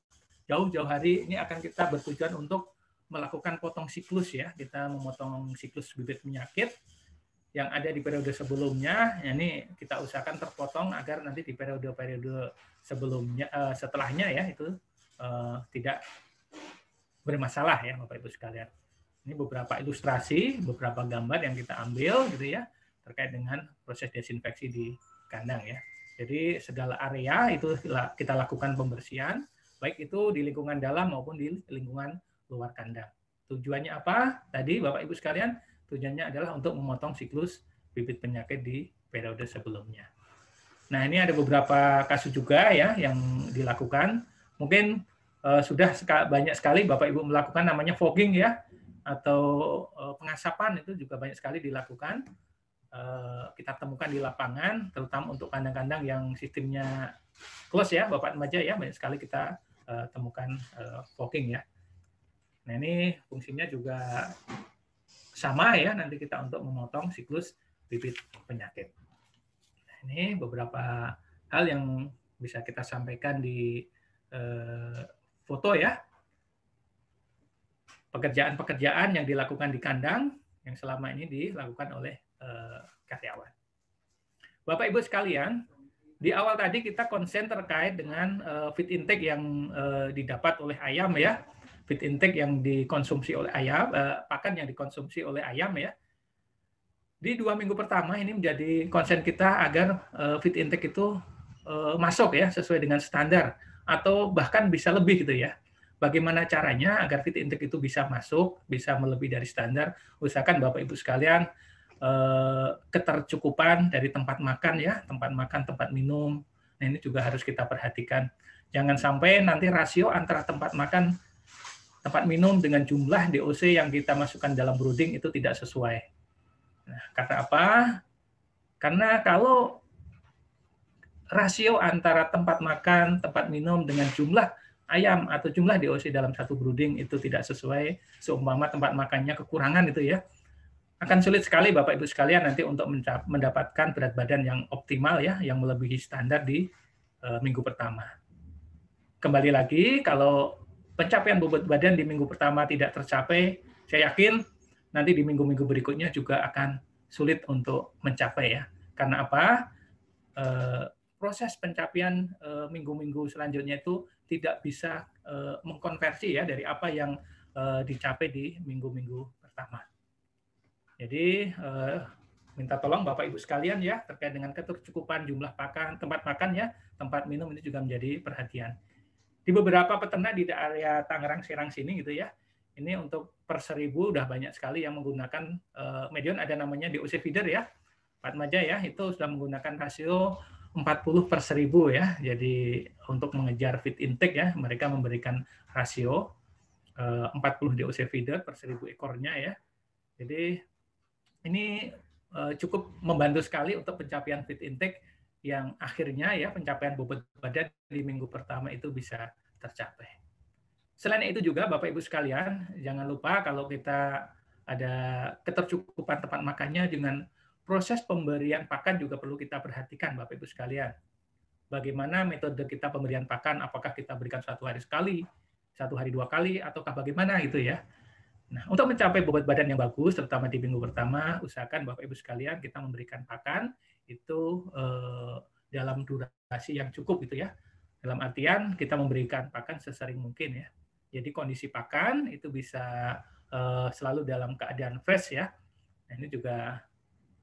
jauh-jauh hari, ini akan kita bertujuan untuk melakukan potong siklus ya. Kita memotong siklus bibit penyakit yang ada di periode sebelumnya. Ini kita usahakan terpotong agar nanti di periode-periode sebelumnya setelahnya ya itu tidak bermasalah ya Bapak Ibu sekalian. Ini beberapa ilustrasi, beberapa gambar yang kita ambil gitu ya terkait dengan proses desinfeksi di kandang ya. Jadi segala area itu kita lakukan pembersihan, baik itu di lingkungan dalam maupun di lingkungan luar kandang. Tujuannya apa? Tadi Bapak Ibu sekalian, tujuannya adalah untuk memotong siklus bibit penyakit di periode sebelumnya. Nah, ini ada beberapa kasus juga ya yang dilakukan. Mungkin sudah banyak sekali Bapak Ibu melakukan namanya fogging ya, atau pengasapan itu juga banyak sekali dilakukan. Kita temukan di lapangan, terutama untuk kandang-kandang yang sistemnya close ya, Bapak remaja ya, banyak sekali kita temukan fogging ya. Nah, ini fungsinya juga sama ya, nanti kita untuk memotong siklus bibit penyakit. ini beberapa hal yang bisa kita sampaikan di foto ya. Pekerjaan-pekerjaan yang dilakukan di kandang yang selama ini dilakukan oleh karyawan. Bapak Ibu sekalian, di awal tadi kita konsen terkait dengan feed intake yang didapat oleh ayam ya, feed intake yang dikonsumsi oleh ayam, pakan yang dikonsumsi oleh ayam ya. Di 2 minggu pertama ini menjadi konsen kita agar feed intake itu masuk ya sesuai dengan standar atau bahkan bisa lebih gitu ya. Bagaimana caranya agar feed intake itu bisa masuk, bisa melebihi dari standar? Usahakan Bapak Ibu sekalian ketercukupan dari tempat makan ya, tempat makan, tempat minum. Nah, ini juga harus kita perhatikan. Jangan sampai nanti rasio antara tempat makan, tempat minum dengan jumlah DOC yang kita masukkan dalam brooding itu tidak sesuai. Nah, karena apa? Karena kalau rasio antara tempat makan, tempat minum dengan jumlah ayam atau jumlah DOC dalam satu brooding itu tidak sesuai, seumpama tempat makannya kekurangan itu ya, akan sulit sekali Bapak Ibu sekalian nanti untuk mendapatkan berat badan yang optimal ya, yang melebihi standar di minggu pertama. Kembali lagi, kalau pencapaian bobot badan di minggu pertama tidak tercapai, saya yakin nanti di minggu-minggu berikutnya juga akan sulit untuk mencapai ya. Karena apa? Proses pencapaian minggu-minggu selanjutnya itu tidak bisa mengkonversi ya dari apa yang dicapai di minggu-minggu pertama. Jadi minta tolong Bapak Ibu sekalian ya terkait dengan ketercukupan jumlah pakan, tempat makan ya, tempat minum ini juga menjadi perhatian. Di beberapa peternak di area Tangerang Serang sini gitu ya, ini untuk per 1000 udah banyak sekali yang menggunakan medion, ada namanya DOC feeder ya, Pak Maja ya, itu sudah menggunakan rasio 40/1000 ya. Jadi untuk mengejar feed intake ya, mereka memberikan rasio 40 DOC feeder per 1000 ekornya ya. Jadi ini cukup membantu sekali untuk pencapaian feed intake yang akhirnya ya pencapaian bobot badan di minggu pertama itu bisa tercapai. Selain itu juga Bapak Ibu sekalian, jangan lupa kalau kita ada ketercukupan tempat makannya dengan proses pemberian pakan juga perlu kita perhatikan Bapak Ibu sekalian. Bagaimana metode kita pemberian pakan, apakah kita berikan 1 hari sekali, 1 hari 2 kali, ataukah bagaimana gitu ya. Nah, untuk mencapai bobot badan yang bagus, terutama di minggu pertama, usahakan Bapak Ibu sekalian kita memberikan pakan itu dalam durasi yang cukup gitu ya. Dalam artian kita memberikan pakan sesering mungkin ya. Jadi kondisi pakan itu bisa selalu dalam keadaan fresh ya. Nah, ini juga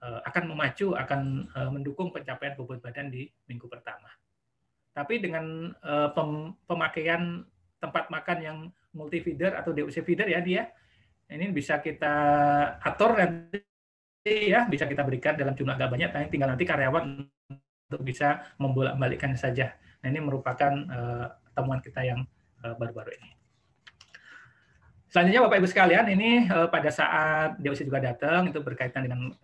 akan memacu, akan mendukung pencapaian bobot badan di minggu pertama. Tapi dengan pemakaian tempat makan yang multi feeder atau DOC feeder ya dia, ini bisa kita atur nanti ya, bisa kita berikan dalam jumlah agak banyak, tinggal nanti karyawan untuk bisa membolak-balikkan saja. Nah, ini merupakan temuan kita yang baru-baru ini. Selanjutnya Bapak Ibu sekalian, ini pada saat DOC juga datang, itu berkaitan dengan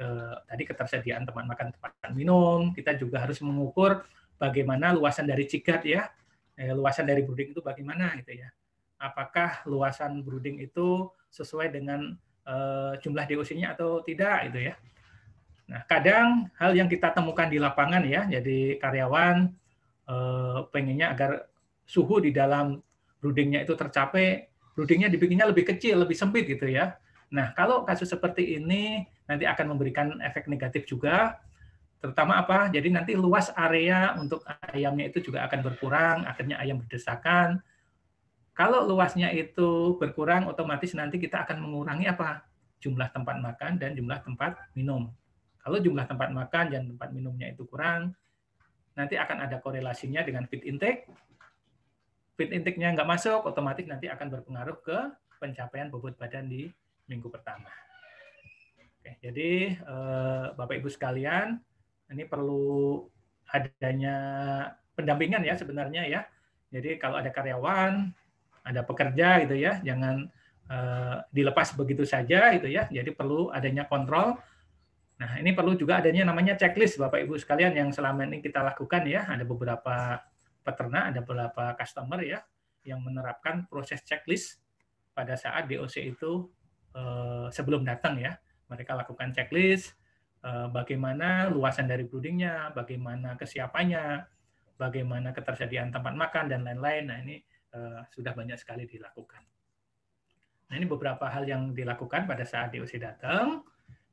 tadi ketersediaan tempat makan, tempat minum, kita juga harus mengukur bagaimana luasan dari cigat ya, luasan dari brooding itu bagaimana gitu ya. Apakah luasan brooding itu sesuai dengan jumlah DOC-nya atau tidak gitu ya. Nah, kadang hal yang kita temukan di lapangan ya, jadi karyawan pengennya agar suhu di dalam broodingnya itu tercapai, broodingnya dibikinnya lebih kecil, lebih sempit gitu ya. Nah, kalau kasus seperti ini nanti akan memberikan efek negatif juga, terutama apa? Jadi nanti luas area untuk ayamnya itu juga akan berkurang, akhirnya ayam berdesakan. Kalau luasnya itu berkurang, otomatis nanti kita akan mengurangi apa? Jumlah tempat makan dan jumlah tempat minum. Kalau jumlah tempat makan dan tempat minumnya itu kurang, nanti akan ada korelasinya dengan feed intake. Feed intake-nya nggak masuk, otomatis nanti akan berpengaruh ke pencapaian bobot badan di minggu pertama. Oke, jadi Bapak Ibu sekalian, ini perlu adanya pendampingan ya sebenarnya ya. Jadi kalau ada karyawan, ada pekerja gitu ya, jangan dilepas begitu saja gitu ya. Jadi perlu adanya kontrol. Nah, ini perlu juga adanya namanya checklist Bapak Ibu sekalian yang selama ini kita lakukan ya. Ada beberapa peternak, ada beberapa customer ya yang menerapkan proses checklist pada saat DOC itu sebelum datang ya. Mereka lakukan checklist, bagaimana luasan dari broodingnya, bagaimana kesiapannya, bagaimana ketersediaan tempat makan, dan lain-lain. Nah, ini sudah banyak sekali dilakukan. Nah, ini beberapa hal yang dilakukan pada saat DOC datang.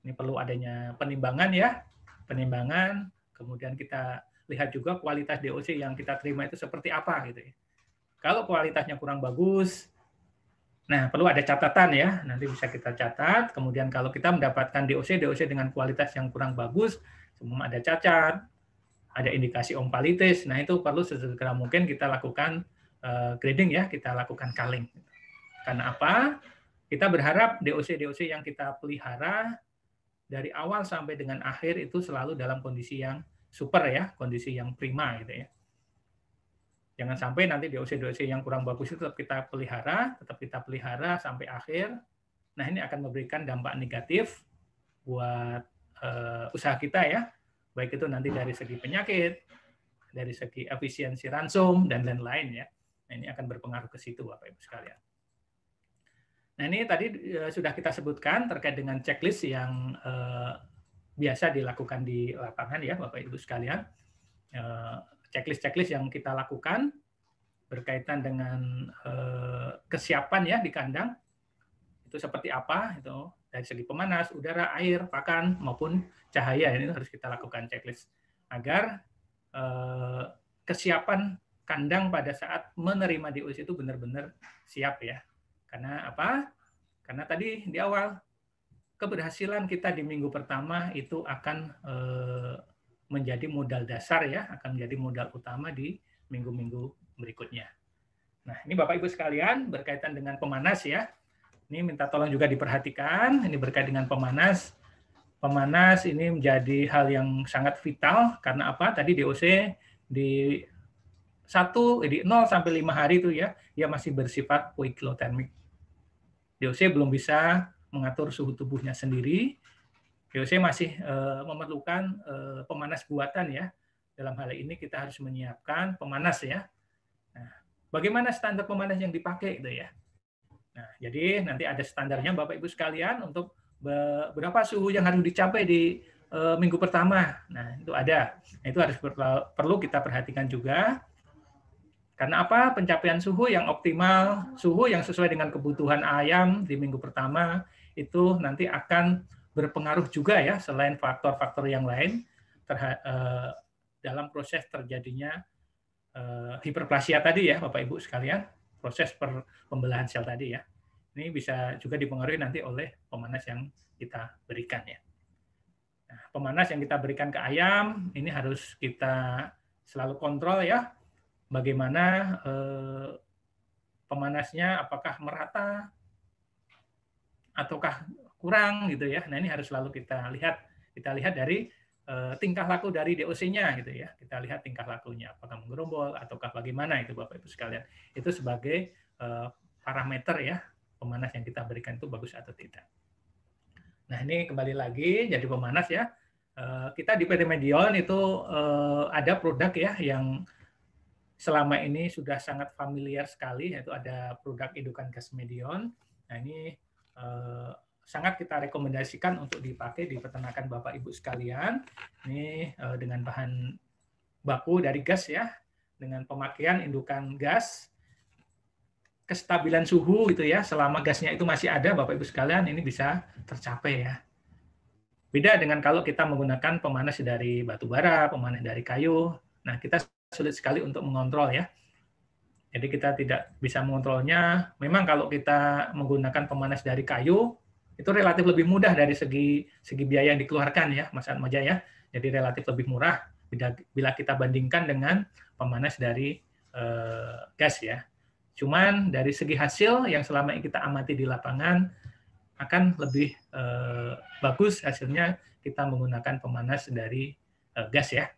Ini perlu adanya penimbangan ya, penimbangan, kemudian kita lihat juga kualitas DOC yang kita terima itu seperti apa gitu ya. Kalau kualitasnya kurang bagus, nah perlu ada catatan ya, nanti bisa kita catat. Kemudian kalau kita mendapatkan DOC dengan kualitas yang kurang bagus, semua ada cacat, ada indikasi ompalitis, nah itu perlu sesegera mungkin kita lakukan grading ya, kita lakukan culling. Karena apa? Kita berharap DOC yang kita pelihara dari awal sampai dengan akhir itu selalu dalam kondisi yang super ya, kondisi yang prima gitu ya. Jangan sampai nanti DOC yang kurang bagus itu tetap kita pelihara sampai akhir. Nah, ini akan memberikan dampak negatif buat usaha kita ya. Baik itu nanti dari segi penyakit, dari segi efisiensi ransum dan lain-lain ya. Nah, ini akan berpengaruh ke situ Bapak Ibu sekalian. Nah, ini tadi sudah kita sebutkan terkait dengan checklist yang biasa dilakukan di lapangan ya, Bapak Ibu sekalian. Checklist yang kita lakukan berkaitan dengan kesiapan ya di kandang. Itu seperti apa? Itu dari segi pemanas, udara, air, pakan, maupun cahaya. Ini harus kita lakukan checklist agar kesiapan kandang pada saat menerima DOC itu benar-benar siap ya. Karena apa? Karena tadi di awal keberhasilan kita di minggu pertama itu akan menjadi modal dasar ya, akan menjadi modal utama di minggu-minggu berikutnya. Nah, ini Bapak Ibu sekalian berkaitan dengan pemanas ya. Ini minta tolong juga diperhatikan, ini berkait dengan pemanas. Pemanas ini menjadi hal yang sangat vital karena apa? Tadi DOC di 0 sampai 5 hari itu ya, dia masih bersifat poikilothermik. DOC belum bisa mengatur suhu tubuhnya sendiri. DOC masih memerlukan pemanas buatan ya. Dalam hal ini kita harus menyiapkan pemanas ya. Nah, bagaimana standar pemanas yang dipakai itu ya? Nah, jadi nanti ada standarnya Bapak Ibu sekalian untuk berapa suhu yang harus dicapai di minggu pertama. Nah, itu ada. Nah, itu harus perlu kita perhatikan juga. Karena apa? Pencapaian suhu yang optimal, suhu yang sesuai dengan kebutuhan ayam di minggu pertama, itu nanti akan berpengaruh juga ya, selain faktor-faktor yang lain, dalam proses terjadinya hiperplasia tadi ya, Bapak Ibu sekalian, proses pembelahan sel tadi ya. Ini bisa juga dipengaruhi nanti oleh pemanas yang kita berikan ya. Nah, pemanas yang kita berikan ke ayam, ini harus kita selalu kontrol ya, bagaimana pemanasnya, apakah merata ataukah kurang gitu ya. Nah, ini harus selalu kita lihat. Kita lihat dari tingkah laku dari DOC-nya gitu ya. Kita lihat tingkah lakunya, apakah menggerombol ataukah bagaimana itu Bapak Ibu sekalian. Itu sebagai parameter ya, pemanas yang kita berikan itu bagus atau tidak. Nah, ini kembali lagi jadi pemanas ya. Kita di PT Medion itu ada produk ya yang selama ini sudah sangat familiar sekali, yaitu ada produk indukan gas Medion. Nah, ini sangat kita rekomendasikan untuk dipakai di peternakan Bapak Ibu sekalian. Ini dengan bahan baku dari gas ya, dengan pemakaian indukan gas, kestabilan suhu gitu ya, selama gasnya itu masih ada Bapak Ibu sekalian, ini bisa tercapai ya. Beda dengan kalau kita menggunakan pemanas dari batu bara, pemanas dari kayu. Nah, kita sulit sekali untuk mengontrol ya. Jadi kita tidak bisa mengontrolnya. Memang kalau kita menggunakan pemanas dari kayu, itu relatif lebih mudah dari segi biaya yang dikeluarkan ya, Mas Atmaja ya. Jadi relatif lebih murah bila kita bandingkan dengan pemanas dari gas ya. Cuman dari segi hasil yang selama ini kita amati di lapangan akan lebih bagus hasilnya kita menggunakan pemanas dari gas ya.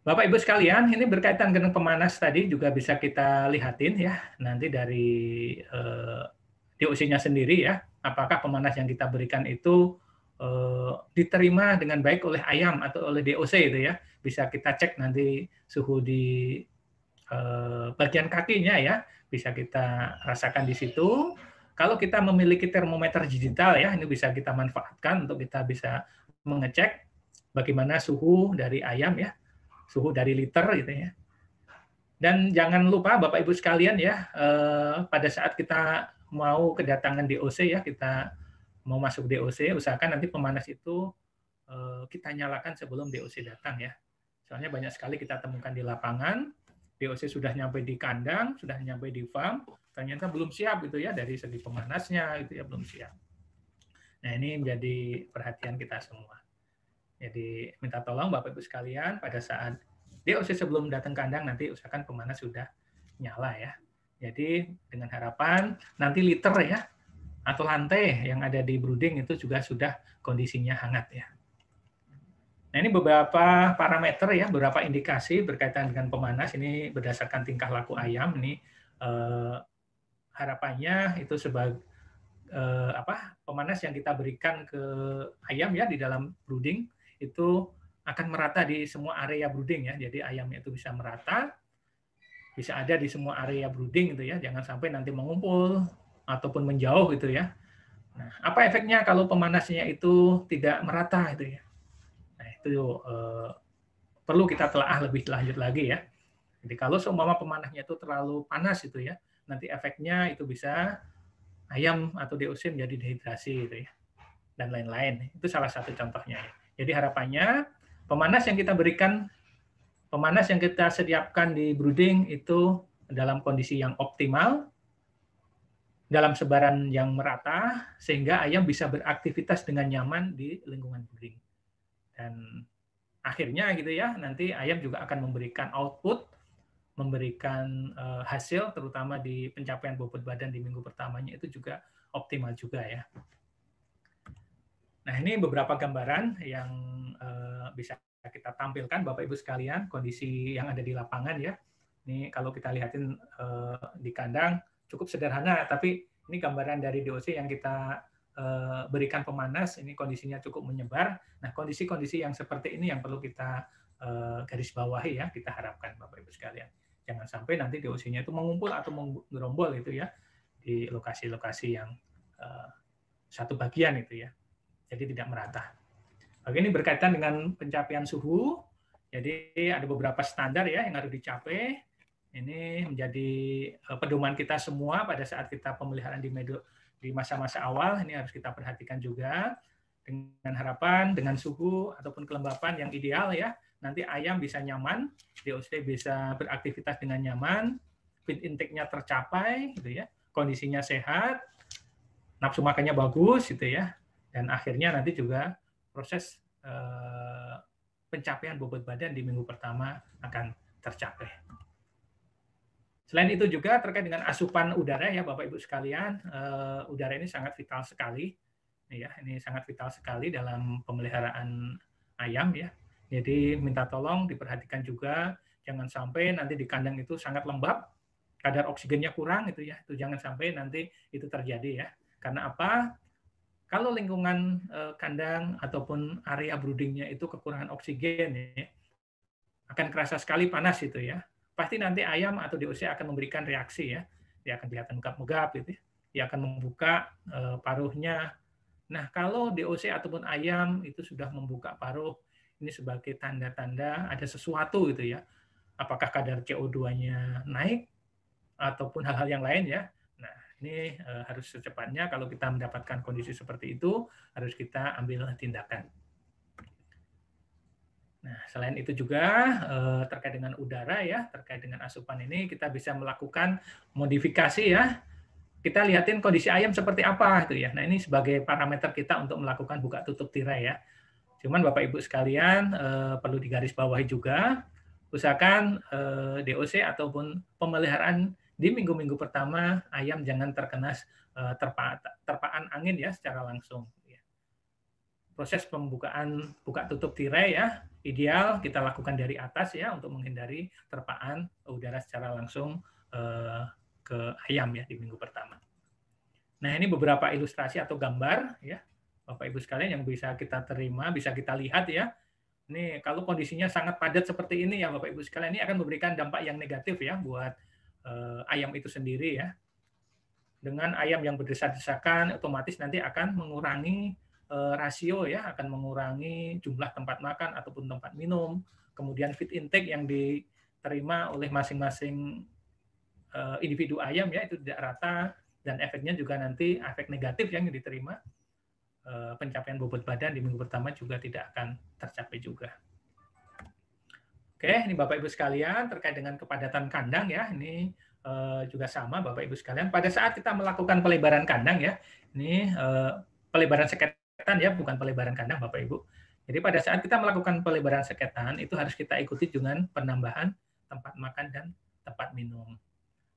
Bapak Ibu sekalian, ini berkaitan dengan pemanas tadi juga bisa kita lihatin ya, nanti dari DOC-nya sendiri ya, apakah pemanas yang kita berikan itu diterima dengan baik oleh ayam atau oleh DOC itu ya. Bisa kita cek nanti suhu di bagian kakinya ya, bisa kita rasakan di situ. Kalau kita memiliki termometer digital ya, ini bisa kita manfaatkan untuk kita bisa mengecek bagaimana suhu dari ayam ya, suhu dari liter gitu ya. Dan jangan lupa Bapak Ibu sekalian ya, pada saat kita mau kedatangan DOC ya, kita mau masuk DOC, usahakan nanti pemanas itu kita nyalakan sebelum DOC datang ya. Soalnya banyak sekali kita temukan di lapangan, DOC sudah nyampe di kandang, sudah nyampe di farm, ternyata belum siap gitu ya, dari segi pemanasnya itu ya belum siap. Nah ini menjadi perhatian kita semua. Jadi minta tolong Bapak Ibu sekalian pada saat DOC sebelum datang kandang nanti usahakan pemanas sudah nyala ya. Jadi dengan harapan nanti liter ya atau lantai yang ada di brooding itu juga sudah kondisinya hangat ya. Nah ini beberapa parameter ya, beberapa indikasi berkaitan dengan pemanas ini berdasarkan tingkah laku ayam. Ini harapannya itu sebagai pemanas yang kita berikan ke ayam ya di dalam brooding itu akan merata di semua area brooding ya. Jadi ayamnya itu bisa merata, bisa ada di semua area brooding gitu ya. Jangan sampai nanti mengumpul ataupun menjauh gitu ya. Nah, apa efeknya kalau pemanasnya itu tidak merata gitu ya? Nah, itu perlu kita telaah lebih lanjut lagi ya. Jadi kalau seumpama pemanasnya itu terlalu panas itu ya, nanti efeknya itu bisa ayam atau DOC menjadi dehidrasi gitu ya. Dan lain-lain. Itu salah satu contohnya ya. Jadi harapannya pemanas yang kita berikan, pemanas yang kita sediakan di brooding itu dalam kondisi yang optimal, dalam sebaran yang merata, sehingga ayam bisa beraktivitas dengan nyaman di lingkungan brooding. Dan akhirnya gitu ya, nanti ayam juga akan memberikan output, memberikan hasil, terutama di pencapaian bobot badan di minggu pertamanya itu juga optimal juga ya. Nah ini beberapa gambaran yang bisa kita tampilkan Bapak Ibu sekalian, kondisi yang ada di lapangan ya. Ini kalau kita lihatin di kandang cukup sederhana, tapi ini gambaran dari DOC yang kita berikan pemanas, ini kondisinya cukup menyebar. Nah kondisi-kondisi yang seperti ini yang perlu kita garis bawahi ya, kita harapkan Bapak Ibu sekalian. Jangan sampai nanti DOC-nya itu mengumpul atau menggerombol itu ya, di lokasi-lokasi yang satu bagian itu ya. Jadi tidak merata. Oke, ini berkaitan dengan pencapaian suhu. Jadi ada beberapa standar ya yang harus dicapai. Ini menjadi pedoman kita semua pada saat kita pemeliharaan di masa-masa awal. Ini harus kita perhatikan juga dengan harapan dengan suhu ataupun kelembapan yang ideal ya. Nanti ayam bisa nyaman, DOC bisa beraktivitas dengan nyaman, feed intake-nya tercapai, gitu ya, kondisinya sehat, nafsu makannya bagus, gitu ya. Dan akhirnya nanti juga proses pencapaian bobot badan di minggu pertama akan tercapai. Selain itu juga terkait dengan asupan udara ya Bapak Ibu sekalian, udara ini sangat vital sekali, ya ini sangat vital sekali dalam pemeliharaan ayam ya. Jadi minta tolong diperhatikan juga, jangan sampai nanti di kandang itu sangat lembab, kadar oksigennya kurang itu ya, itu jangan sampai nanti itu terjadi ya. Karena apa? Kalau lingkungan kandang ataupun area broodingnya itu kekurangan oksigen, ya, akan kerasa sekali panas itu ya. Pasti nanti ayam atau DOC akan memberikan reaksi ya. Dia akan kelihatan megap-megap gitu ya. Dia akan membuka paruhnya. Nah, kalau DOC ataupun ayam itu sudah membuka paruh, ini sebagai tanda-tanda ada sesuatu gitu ya. Apakah kadar CO2-nya naik ataupun hal-hal yang lain ya. Ini harus secepatnya kalau kita mendapatkan kondisi seperti itu, harus kita ambil tindakan. Nah, selain itu juga terkait dengan udara ya, terkait dengan asupan ini kita bisa melakukan modifikasi ya. Kita lihatin kondisi ayam seperti apa itu ya. Nah, ini sebagai parameter kita untuk melakukan buka tutup tirai ya. Cuman Bapak Ibu sekalian perlu digarisbawahi juga, usahakan DOC ataupun pemeliharaan di minggu-minggu pertama ayam jangan terkena terpaan angin ya secara langsung. Proses pembukaan buka tutup tirai ya ideal kita lakukan dari atas ya untuk menghindari terpaan udara secara langsung ke ayam ya di minggu pertama. Nah ini beberapa ilustrasi atau gambar ya Bapak Ibu sekalian yang bisa kita terima, bisa kita lihat ya. Ini kalau kondisinya sangat padat seperti ini ya Bapak Ibu sekalian, ini akan memberikan dampak yang negatif ya buat ayam itu sendiri ya. dengan ayam yang berdesak-desakan, otomatis nanti akan mengurangi rasio ya, akan mengurangi jumlah tempat makan ataupun tempat minum, kemudian feed intake yang diterima oleh masing-masing individu ayam ya itu tidak rata, dan efeknya juga nanti efek negatif yang diterima, pencapaian bobot badan di minggu pertama juga tidak akan tercapai juga. Oke, ini Bapak Ibu sekalian terkait dengan kepadatan kandang ya, ini juga sama Bapak Ibu sekalian. Pada saat kita melakukan pelebaran kandang ya, ini pelebaran seketan ya, bukan pelebaran kandang Bapak Ibu. Jadi pada saat kita melakukan pelebaran seketan itu harus kita ikuti dengan penambahan tempat makan dan tempat minum.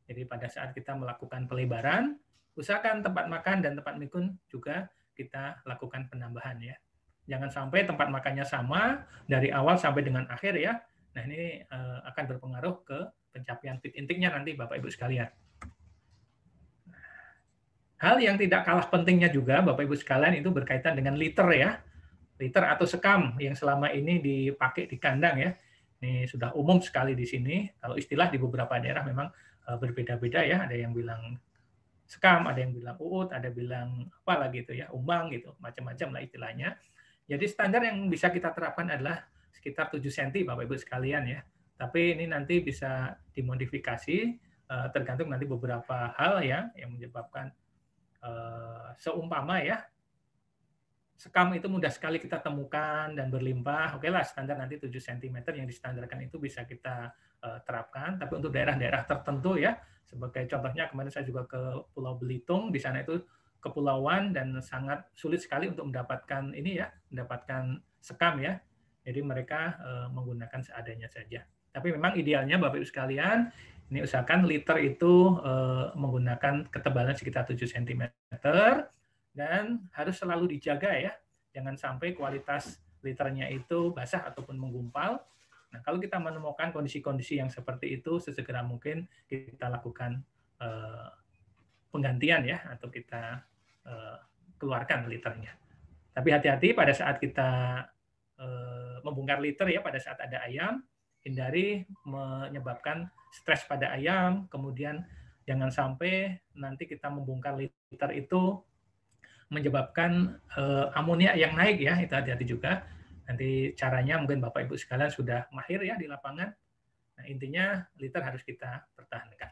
Jadi pada saat kita melakukan pelebaran, usahakan tempat makan dan tempat minum juga kita lakukan penambahan ya. Jangan sampai tempat makannya sama dari awal sampai dengan akhir ya. Nah, ini akan berpengaruh ke pencapaian feed intake-nya nanti Bapak Ibu sekalian. Hal yang tidak kalah pentingnya juga Bapak Ibu sekalian itu berkaitan dengan liter ya. Liter atau sekam yang selama ini dipakai di kandang ya. Ini sudah umum sekali di sini. Kalau istilah di beberapa daerah memang berbeda-beda ya. Ada yang bilang sekam, ada yang bilang uut, ada bilang apa lagi itu ya, umbang gitu, macam-macam lah istilahnya. Jadi standar yang bisa kita terapkan adalah sekitar 7 cm Bapak Ibu sekalian ya. Tapi ini nanti bisa dimodifikasi tergantung nanti beberapa hal ya yang menyebabkan seumpama ya sekam itu mudah sekali kita temukan dan berlimpah. Oke lah, standar nanti 7 cm yang distandarkan itu bisa kita terapkan. Tapi untuk daerah-daerah tertentu ya, sebagai contohnya kemarin saya juga ke Pulau Belitung, di sana itu kepulauan dan sangat sulit sekali untuk mendapatkan ini ya, mendapatkan sekam ya. Jadi mereka menggunakan seadanya saja. Tapi memang idealnya Bapak Ibu sekalian, ini usahakan liter itu menggunakan ketebalan sekitar 7 cm dan harus selalu dijaga ya. Jangan sampai kualitas liternya itu basah ataupun menggumpal. Nah, kalau kita menemukan kondisi-kondisi yang seperti itu, sesegera mungkin kita lakukan penggantian ya, atau kita keluarkan liternya. Tapi hati-hati pada saat kita membongkar liter ya, pada saat ada ayam, hindari menyebabkan stres pada ayam, kemudian jangan sampai nanti kita membongkar liter itu menyebabkan amonia yang naik ya, itu hati-hati juga. Nanti caranya mungkin Bapak Ibu sekalian sudah mahir ya di lapangan. Nah, intinya liter harus kita pertahankan.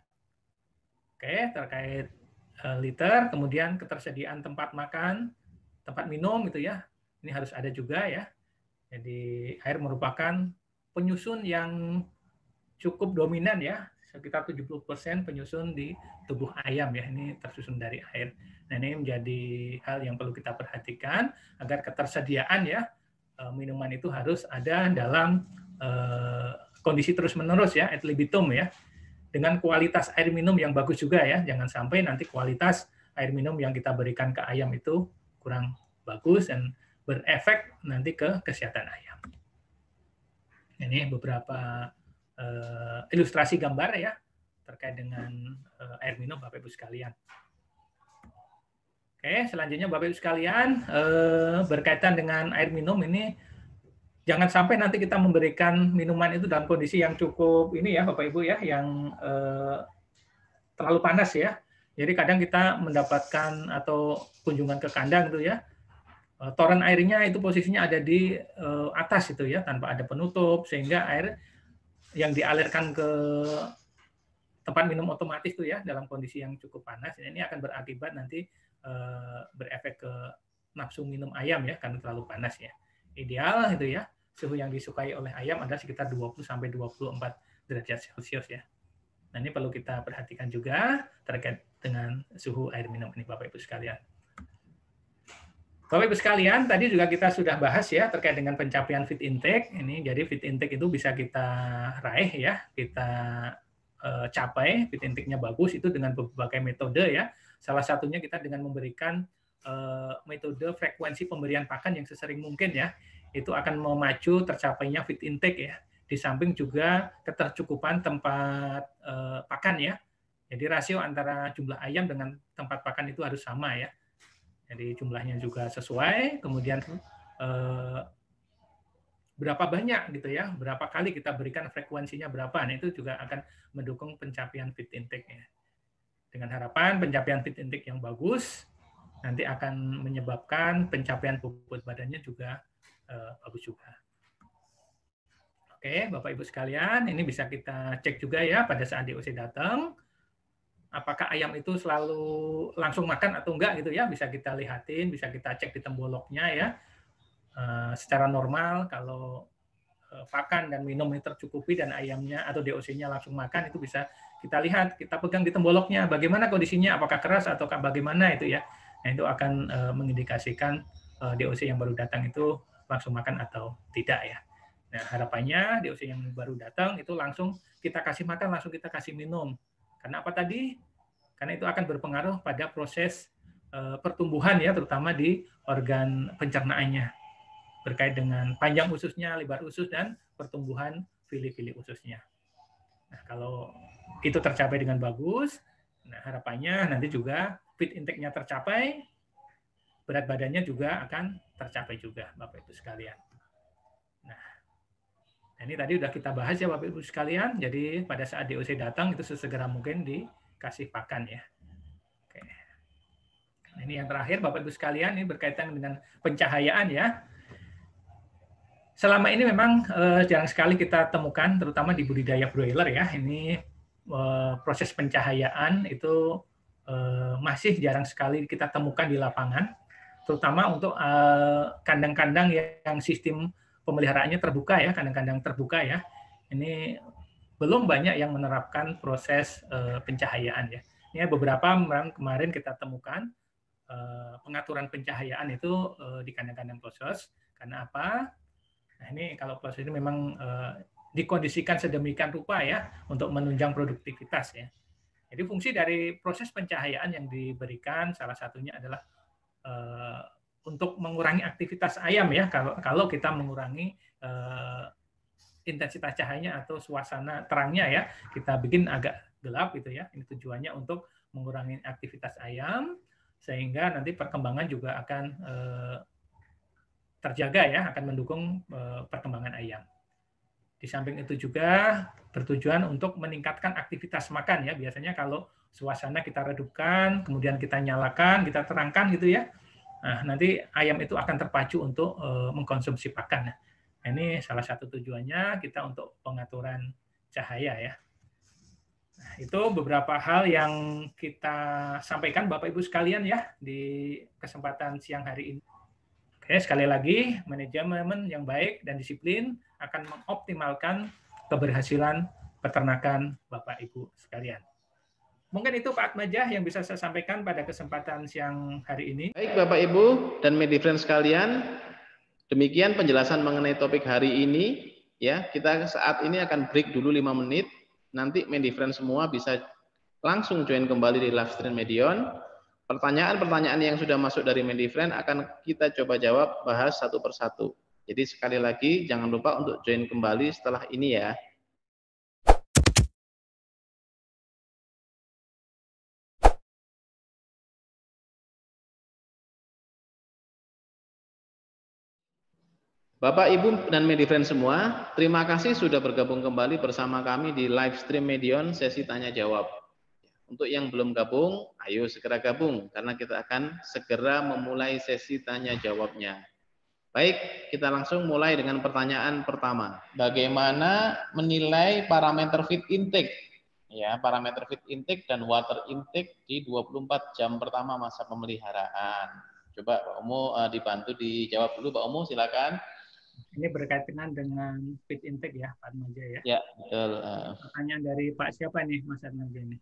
Oke, terkait liter, kemudian ketersediaan tempat makan, tempat minum itu ya. Ini harus ada juga ya. Jadi air merupakan penyusun yang cukup dominan ya. Sekitar 70% penyusun di tubuh ayam ya, ini tersusun dari air. Nah, ini menjadi hal yang perlu kita perhatikan agar ketersediaan ya minuman itu harus ada dalam kondisi terus-menerus ya, ad libitum ya, dengan kualitas air minum yang bagus juga ya. Jangan sampai nanti kualitas air minum yang kita berikan ke ayam itu kurang bagus dan berefek nanti ke kesehatan ayam. Ini beberapa ilustrasi gambar ya terkait dengan air minum Bapak Ibu sekalian. Oke, selanjutnya Bapak Ibu sekalian berkaitan dengan air minum ini, jangan sampai nanti kita memberikan minuman itu dalam kondisi yang cukup ini ya Bapak Ibu ya, yang terlalu panas ya. Jadi kadang kita mendapatkan atau kunjungan ke kandang itu ya, toren airnya itu posisinya ada di atas itu ya, tanpa ada penutup, sehingga air yang dialirkan ke tempat minum otomatis itu ya dalam kondisi yang cukup panas, ini akan berakibat nanti berefek ke nafsu minum ayam ya karena terlalu panas ya. Ideal itu ya suhu yang disukai oleh ayam adalah sekitar 20 sampai 24 derajat Celcius ya. Nah, ini perlu kita perhatikan juga terkait dengan suhu air minum ini Bapak Ibu sekalian. Bapak Ibu sekalian, tadi juga kita sudah bahas ya terkait dengan pencapaian feed intake. Ini jadi feed intake itu bisa kita raih ya, kita capai feed intake-nya bagus itu dengan berbagai metode ya. Salah satunya kita dengan memberikan metode frekuensi pemberian pakan yang sesering mungkin ya. Itu akan memacu tercapainya feed intake ya. Di samping juga ketercukupan tempat pakan ya. Jadi rasio antara jumlah ayam dengan tempat pakan itu harus sama ya. Jadi jumlahnya juga sesuai, kemudian berapa banyak gitu ya, berapa kali kita berikan frekuensinya berapa, nah itu juga akan mendukung pencapaian feed intake-nya. Dengan harapan pencapaian feed intake yang bagus nanti akan menyebabkan pencapaian bobot badannya juga bagus juga. Oke, Bapak Ibu sekalian, ini bisa kita cek juga ya pada saat DOC datang. Apakah ayam itu selalu langsung makan atau enggak gitu ya, bisa kita lihatin, bisa kita cek di temboloknya ya. Secara normal kalau pakan dan minum ini tercukupi dan ayamnya atau DOC-nya langsung makan, itu bisa kita lihat, kita pegang di temboloknya, bagaimana kondisinya, apakah keras atau bagaimana itu ya. Nah, itu akan mengindikasikan DOC yang baru datang itu langsung makan atau tidak ya. Nah, harapannya DOC yang baru datang itu langsung kita kasih makan, langsung kita kasih minum. Karena apa tadi? Karena itu akan berpengaruh pada proses pertumbuhan ya, terutama di organ pencernaannya, berkait dengan panjang ususnya, lebar usus, dan pertumbuhan vili-vili ususnya. Nah, kalau itu tercapai dengan bagus, nah harapannya nanti juga feed intake-nya tercapai, berat badannya juga akan tercapai juga, Bapak Ibu sekalian. Nah, ini tadi udah kita bahas ya Bapak Ibu sekalian, jadi pada saat DOC datang itu sesegera mungkin dikasih pakan ya. Oke. Nah, ini yang terakhir Bapak Ibu sekalian, ini berkaitan dengan pencahayaan ya. Selama ini memang jarang sekali kita temukan, terutama di budidaya broiler ya, ini proses pencahayaan itu masih jarang sekali kita temukan di lapangan, terutama untuk kandang-kandang yang sistem pemeliharaannya terbuka ya, kandang-kandang terbuka ya. Ini belum banyak yang menerapkan proses pencahayaan ya. Ini beberapa kemarin kita temukan pengaturan pencahayaan itu di kandang-kandang closed. Karena apa? Nah, ini kalau closed ini memang dikondisikan sedemikian rupa ya untuk menunjang produktivitas ya. Jadi fungsi dari proses pencahayaan yang diberikan salah satunya adalah untuk mengurangi aktivitas ayam ya. Kalau kita mengurangi intensitas cahayanya atau suasana terangnya ya, kita bikin agak gelap gitu ya. Ini tujuannya untuk mengurangi aktivitas ayam sehingga nanti perkembangan juga akan terjaga ya, akan mendukung perkembangan ayam. Di samping itu juga bertujuan untuk meningkatkan aktivitas makan ya. Biasanya kalau suasana kita redupkan, kemudian kita nyalakan, kita terangkan gitu ya. Nah, nanti ayam itu akan terpacu untuk mengkonsumsi pakan. Nah, ini salah satu tujuannya kita untuk pengaturan cahaya ya. Nah, itu beberapa hal yang kita sampaikan Bapak Ibu sekalian ya di kesempatan siang hari ini. Oke, sekali lagi, manajemen yang baik dan disiplin akan mengoptimalkan keberhasilan peternakan Bapak Ibu sekalian. Mungkin itu Pak Atmajah yang bisa saya sampaikan pada kesempatan siang hari ini. Baik Bapak Ibu dan Medifriends sekalian, demikian penjelasan mengenai topik hari ini. Ya, kita saat ini akan break dulu 5 menit. Nanti Medifriends semua bisa langsung join kembali di live stream Medion. Pertanyaan-pertanyaan yang sudah masuk dari Medifriends akan kita coba jawab, bahas satu persatu. Jadi sekali lagi jangan lupa untuk join kembali setelah ini ya. Bapak, Ibu, dan Medifriends semua, terima kasih sudah bergabung kembali bersama kami di live stream Medion sesi tanya jawab. Untuk yang belum gabung, ayo segera gabung karena kita akan segera memulai sesi tanya jawabnya. Baik, kita langsung mulai dengan pertanyaan pertama. Bagaimana menilai parameter feed intake? Ya, parameter feed intake dan water intake di 24 jam pertama masa pemeliharaan. Coba Pak Omo dibantu dijawab dulu, Pak Omo silakan. Ini berkaitan dengan feed intake ya, Pak Atmajah ya. Ya, betul. Pertanyaan dari Pak siapa nih, Mas Atmajah ini?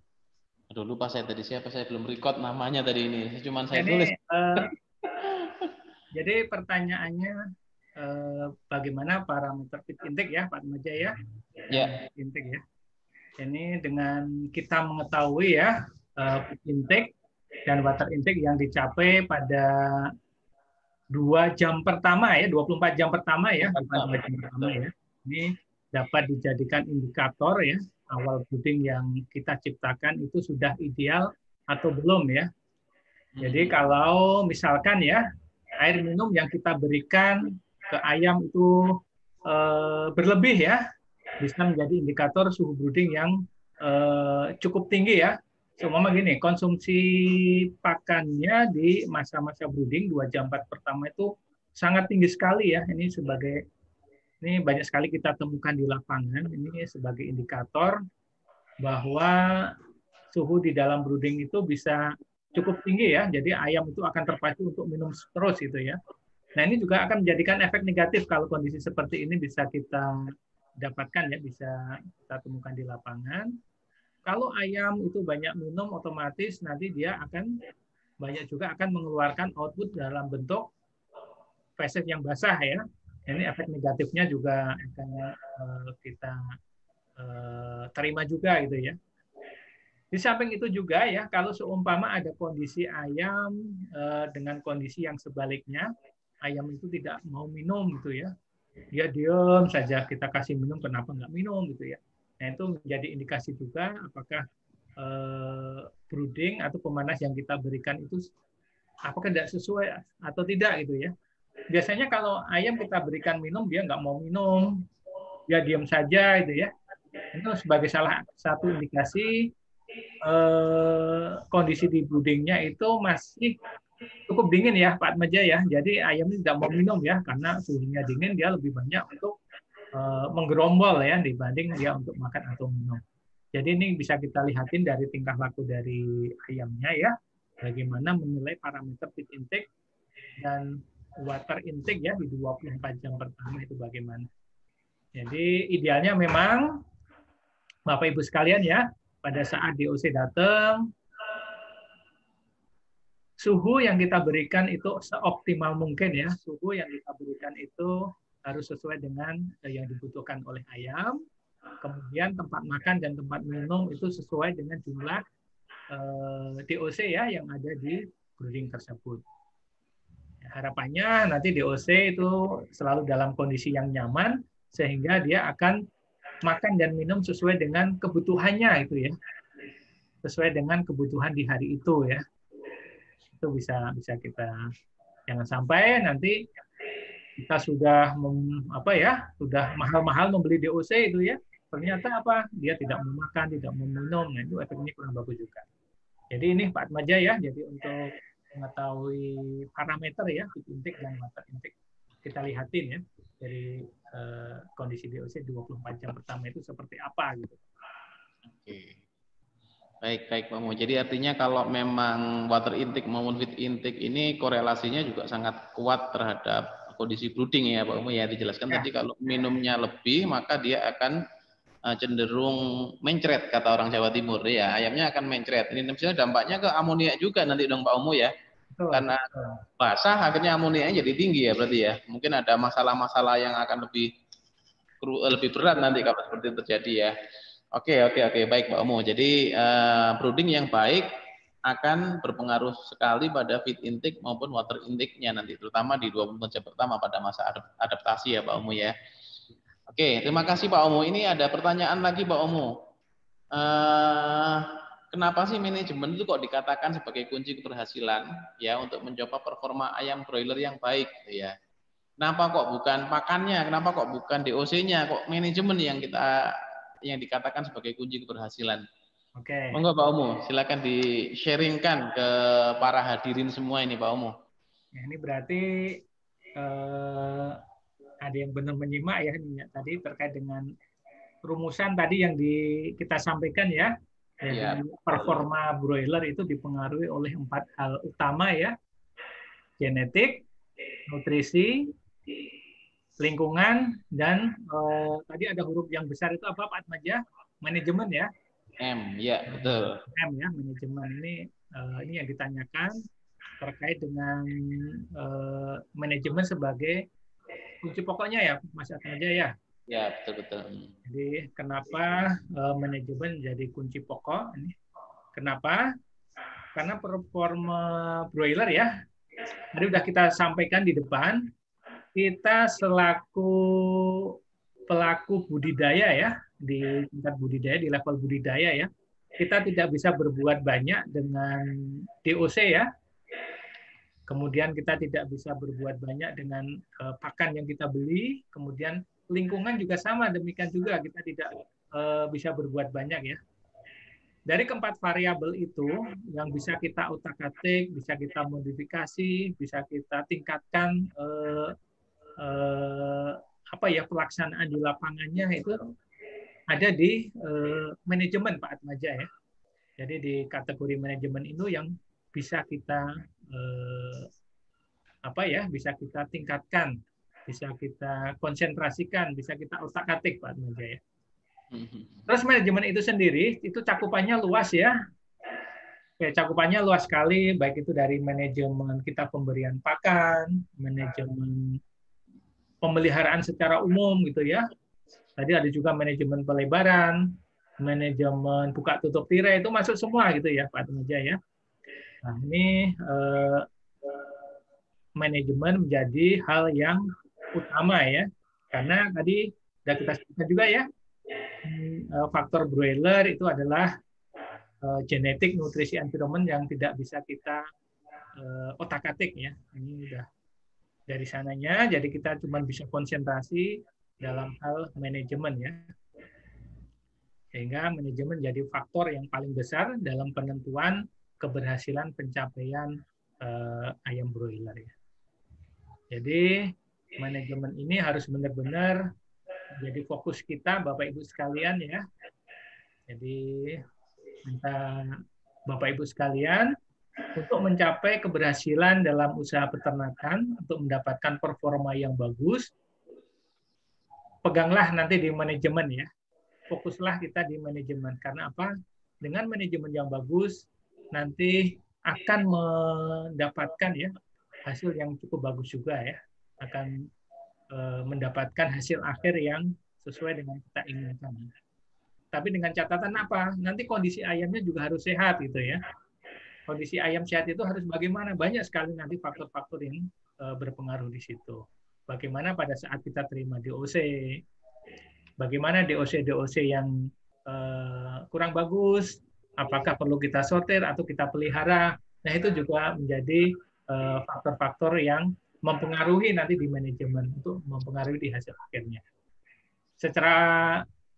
Aduh, lupa saya tadi siapa, saya belum record namanya tadi ini. Cuma saya ini, tulis. Jadi pertanyaannya bagaimana parameter feed intake ya, Pak Atmajah ya? Ya. Feed intake ya. Ini dengan kita mengetahui ya feed intake dan water intake yang dicapai pada 2 jam pertama ya, 24 jam pertama ya, bukan 2 jam pertama ya. Ini dapat dijadikan indikator ya, awal brooding yang kita ciptakan itu sudah ideal atau belum ya. Jadi kalau misalkan ya, air minum yang kita berikan ke ayam itu berlebih ya, bisa menjadi indikator suhu brooding yang cukup tinggi ya. seumpama gini, konsumsi pakannya di masa-masa brooding 2 jam 4 pertama itu sangat tinggi sekali ya. Ini banyak sekali kita temukan di lapangan. Ini sebagai indikator bahwa suhu di dalam brooding itu bisa cukup tinggi ya. Jadi ayam itu akan terpacu untuk minum terus gitu ya. Nah, ini juga akan menjadikan efek negatif kalau kondisi seperti ini bisa kita dapatkan ya, bisa kita temukan di lapangan. Kalau ayam itu banyak minum, otomatis nanti dia akan banyak juga akan mengeluarkan output dalam bentuk feses yang basah ya. Ini efek negatifnya juga akan kita terima juga gitu ya. Di samping itu juga ya, kalau seumpama ada kondisi ayam dengan kondisi yang sebaliknya, ayam itu tidak mau minum gitu ya, dia diam saja, kita kasih minum, kenapa nggak minum gitu ya. Nah, itu menjadi indikasi juga apakah brooding atau pemanas yang kita berikan itu apakah tidak sesuai atau tidak gitu ya. Biasanya kalau ayam kita berikan minum, dia nggak mau minum, dia diam saja gitu ya. Itu sebagai salah satu indikasi kondisi di broodingnya itu masih cukup dingin ya Pak Atmaja ya. Jadi ayam ini tidak mau minum ya, karena suhunya dingin, dia lebih banyak untuk menggerombol ya dibanding dia untuk makan atau minum. Jadi ini bisa kita lihatin dari tingkah laku dari ayamnya ya, bagaimana menilai parameter feed intake dan water intake ya di 24 jam pertama itu bagaimana. Jadi idealnya memang Bapak Ibu sekalian ya, pada saat DOC datang, suhu yang kita berikan itu seoptimal mungkin ya. Suhu yang kita berikan itu harus sesuai dengan yang dibutuhkan oleh ayam. Kemudian tempat makan dan tempat minum itu sesuai dengan jumlah DOC ya yang ada di brooding tersebut. Harapannya nanti DOC itu selalu dalam kondisi yang nyaman sehingga dia akan makan dan minum sesuai dengan kebutuhannya itu ya. Sesuai dengan kebutuhan di hari itu ya. Itu bisa kita, jangan sampai nanti kita sudah sudah mahal-mahal membeli DOC itu ya, ternyata apa, dia tidak mau makan, tidak mau minum, nah itu efeknya kurang bagus juga. Jadi ini Pak Atmaja ya, jadi untuk mengetahui parameter ya feed intake dan water intake kita lihatin ya dari kondisi DOC 24 jam pertama itu seperti apa gitu. Oke. Baik Pak Mu. Jadi artinya kalau memang water intake maupun feed intake ini korelasinya juga sangat kuat terhadap kondisi brooding ya Pak Mu ya. Dijelaskan ya. Tadi kalau minumnya lebih maka dia akan cenderung mencret kata orang Jawa Timur ya. Ayamnya akan mencret. Ini misalnya dampaknya ke amonia juga nanti dong Pak Mu ya. Betul, karena basah akhirnya amonianya jadi tinggi ya berarti ya. Mungkin ada masalah-masalah yang akan lebih berat nanti kalau seperti itu terjadi ya. Oke, baik Pak Omo. Jadi brooding yang baik akan berpengaruh sekali pada feed intake maupun water intake-nya nanti, terutama di 24 jam pertama pada masa adaptasi ya Pak Omo ya. Oke, terima kasih Pak Omo. Ini ada pertanyaan lagi Pak Omo. Kenapa sih manajemen itu kok dikatakan sebagai kunci keberhasilan ya untuk mencoba performa ayam broiler yang baik ya? Kenapa kok bukan pakannya? Kenapa kok bukan DOC-nya? Kok manajemen yang dikatakan sebagai kunci keberhasilan? Oke. Monggo Pak Omo, silakan di-sharingkan ke para hadirin semua ini Pak Omo. Ya, ini berarti ada yang benar menyimak ya tadi terkait dengan rumusan tadi yang kita sampaikan ya. Jadi performa broiler itu dipengaruhi oleh 4 hal utama ya. Genetik, nutrisi, lingkungan, dan tadi ada huruf yang besar itu apa Pak Atmaja? Manajemen ya? M, ya betul. M ya, manajemen ini yang ditanyakan terkait dengan manajemen sebagai kunci pokoknya ya Mas Atmaja ya? Ya betul. Jadi kenapa manajemen jadi kunci pokok? Ini kenapa? Karena performa broiler ya, tadi sudah kita sampaikan di depan, kita selaku pelaku budidaya ya, di tingkat budidaya, di level budidaya ya, kita tidak bisa berbuat banyak dengan DOC ya. Kemudian kita tidak bisa berbuat banyak dengan pakan yang kita beli. Kemudian lingkungan juga sama, demikian juga kita tidak bisa berbuat banyak ya. Dari keempat variabel itu yang bisa kita utak-atik, bisa kita modifikasi, bisa kita tingkatkan apa ya pelaksanaan di lapangannya itu ada di manajemen Pak Atmaja ya. Jadi di kategori manajemen itu yang bisa kita apa ya, bisa kita tingkatkan, bisa kita konsentrasikan, bisa kita utak-atik Pak Atmaja ya. Terus manajemen itu sendiri itu cakupannya luas ya. Oke, cakupannya luas sekali, baik itu dari manajemen kita pemberian pakan, manajemen pemeliharaan secara umum gitu ya. Tadi ada juga manajemen pelebaran, manajemen buka tutup tirai itu masuk semua gitu ya Pak Atmaja ya. Nah ini manajemen menjadi hal yang utama ya, karena tadi sudah kita sebutkan juga ya, faktor broiler itu adalah genetik, nutrisi, environment yang tidak bisa kita otak-atik ya. Ini udah dari sananya, jadi kita cuma bisa konsentrasi dalam hal manajemen ya. Sehingga manajemen jadi faktor yang paling besar dalam penentuan keberhasilan pencapaian ayam broiler ya. Jadi manajemen ini harus benar-benar jadi fokus kita Bapak Ibu sekalian ya. Jadi minta Bapak Ibu sekalian untuk mencapai keberhasilan dalam usaha peternakan, untuk mendapatkan performa yang bagus, peganglah nanti di manajemen ya. Fokuslah kita di manajemen. Karena apa? Dengan manajemen yang bagus, nanti akan mendapatkan ya hasil yang cukup bagus juga ya. Akan mendapatkan hasil akhir yang sesuai dengan kita inginkan. Tapi dengan catatan apa? Nanti kondisi ayamnya juga harus sehat gitu ya. Kondisi ayam sehat itu harus bagaimana? Banyak sekali nanti faktor-faktor yang berpengaruh di situ. Bagaimana pada saat kita terima DOC, bagaimana DOC yang kurang bagus, apakah perlu kita sortir atau kita pelihara. Nah itu juga menjadi faktor-faktor yang mempengaruhi nanti di manajemen untuk mempengaruhi di hasil akhirnya. Secara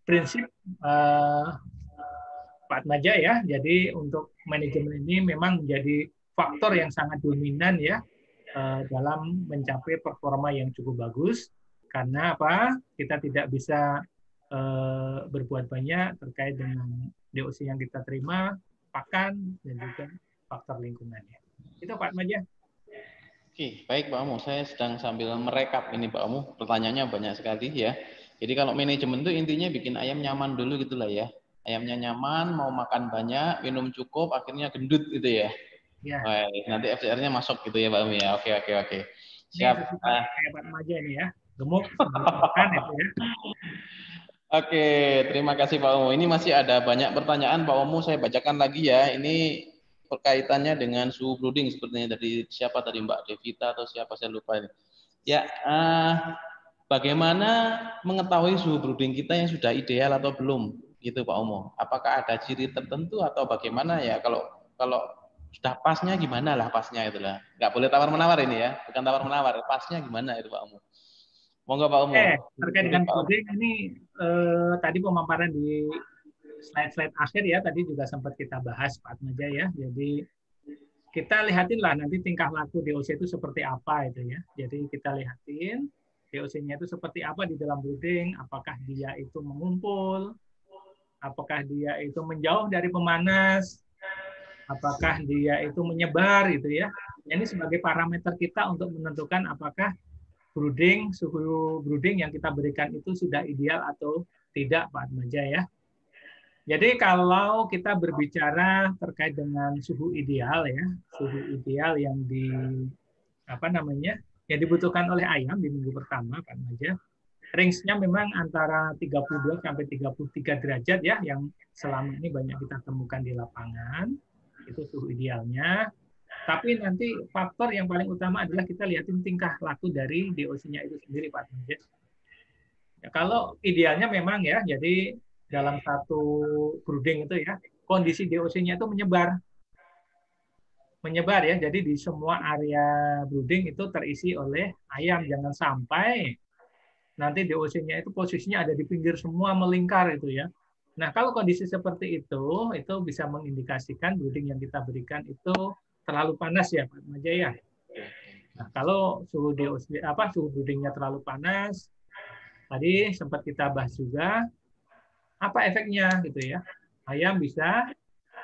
prinsip Pak Atmaja ya, jadi untuk manajemen ini memang menjadi faktor yang sangat dominan ya dalam mencapai performa yang cukup bagus. Karena apa? Kita tidak bisa berbuat banyak terkait dengan DOC yang kita terima, pakan, dan juga faktor lingkungannya. Itu Pak Atmaja. Oke, baik Pak Omo. Saya sedang sambil merekap ini Pak Omo. Pertanyaannya banyak sekali ya. Jadi kalau manajemen itu intinya bikin ayam nyaman dulu gitulah ya. Ayamnya nyaman, mau makan banyak, minum cukup, akhirnya gendut gitu ya. Ya. Baik, nanti FCR-nya masuk gitu ya Pak Omo ya. Oke. Siap. Ini kayak Pak Atmaja ini ya. Gemuk, makan itu ya. Oke, terima kasih Pak Omo. Ini masih ada banyak pertanyaan Pak Omo, saya bacakan lagi ya. Ini kaitannya dengan suhu brooding sepertinya dari siapa tadi Mbak Devita atau siapa saya lupa ini. Ya, bagaimana mengetahui suhu brooding kita yang sudah ideal atau belum gitu Pak Omo? Apakah ada ciri tertentu atau bagaimana ya? Kalau sudah pasnya gimana lah pasnya itulah. Nggak boleh tawar-menawar ini ya, bukan tawar-menawar. Pasnya gimana itu Pak Omo? Monggo Pak Omo. Terkait dengan brooding ini tadi pemaparan di slide-slide akhir ya, tadi juga sempat kita bahas Pak Atmaja ya. Jadi kita lihatinlah nanti tingkah laku DOC itu seperti apa itu ya. Jadi kita lihatin DOC-nya itu seperti apa di dalam brooding, apakah dia itu mengumpul, apakah dia itu menjauh dari pemanas, apakah dia itu menyebar gitu ya. Ini sebagai parameter kita untuk menentukan apakah suhu brooding yang kita berikan itu sudah ideal atau tidak Pak Atmaja ya. Jadi kalau kita berbicara terkait dengan suhu ideal ya, suhu ideal yang yang dibutuhkan oleh ayam di minggu pertama Pak Atmaja, range-nya memang antara 32 sampai 33 derajat ya, yang selama ini banyak kita temukan di lapangan, itu suhu idealnya. Tapi nanti faktor yang paling utama adalah kita lihatin tingkah laku dari DOC-nya itu sendiri Pak Atmaja. Ya, kalau idealnya memang ya, jadi dalam satu brooding itu ya, kondisi DOC-nya itu menyebar ya, jadi di semua area brooding itu terisi oleh ayam. Jangan sampai nanti DOC-nya itu posisinya ada di pinggir semua melingkar itu ya. Nah, kalau kondisi seperti itu bisa mengindikasikan brooding yang kita berikan itu terlalu panas ya, Pak Maja ya. Nah, kalau suhu broodingnya terlalu panas, tadi sempat kita bahas juga apa efeknya gitu ya. Ayam bisa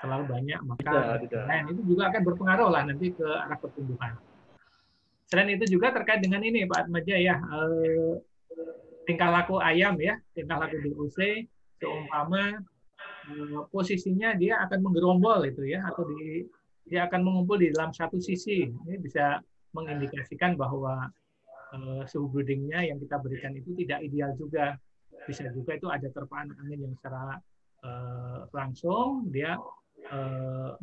terlalu banyak makan, dan itu juga akan berpengaruh lah nanti ke arah pertumbuhan. Selain itu juga terkait dengan ini Pak Atmaja ya, tingkah laku ayam ya, tingkah laku DOC seumpama posisinya dia akan menggerombol itu ya, atau dia akan mengumpul di dalam satu sisi. Ini bisa mengindikasikan bahwa suhu broodingnya yang kita berikan itu tidak ideal juga. Bisa juga itu ada terpaan angin yang secara langsung dia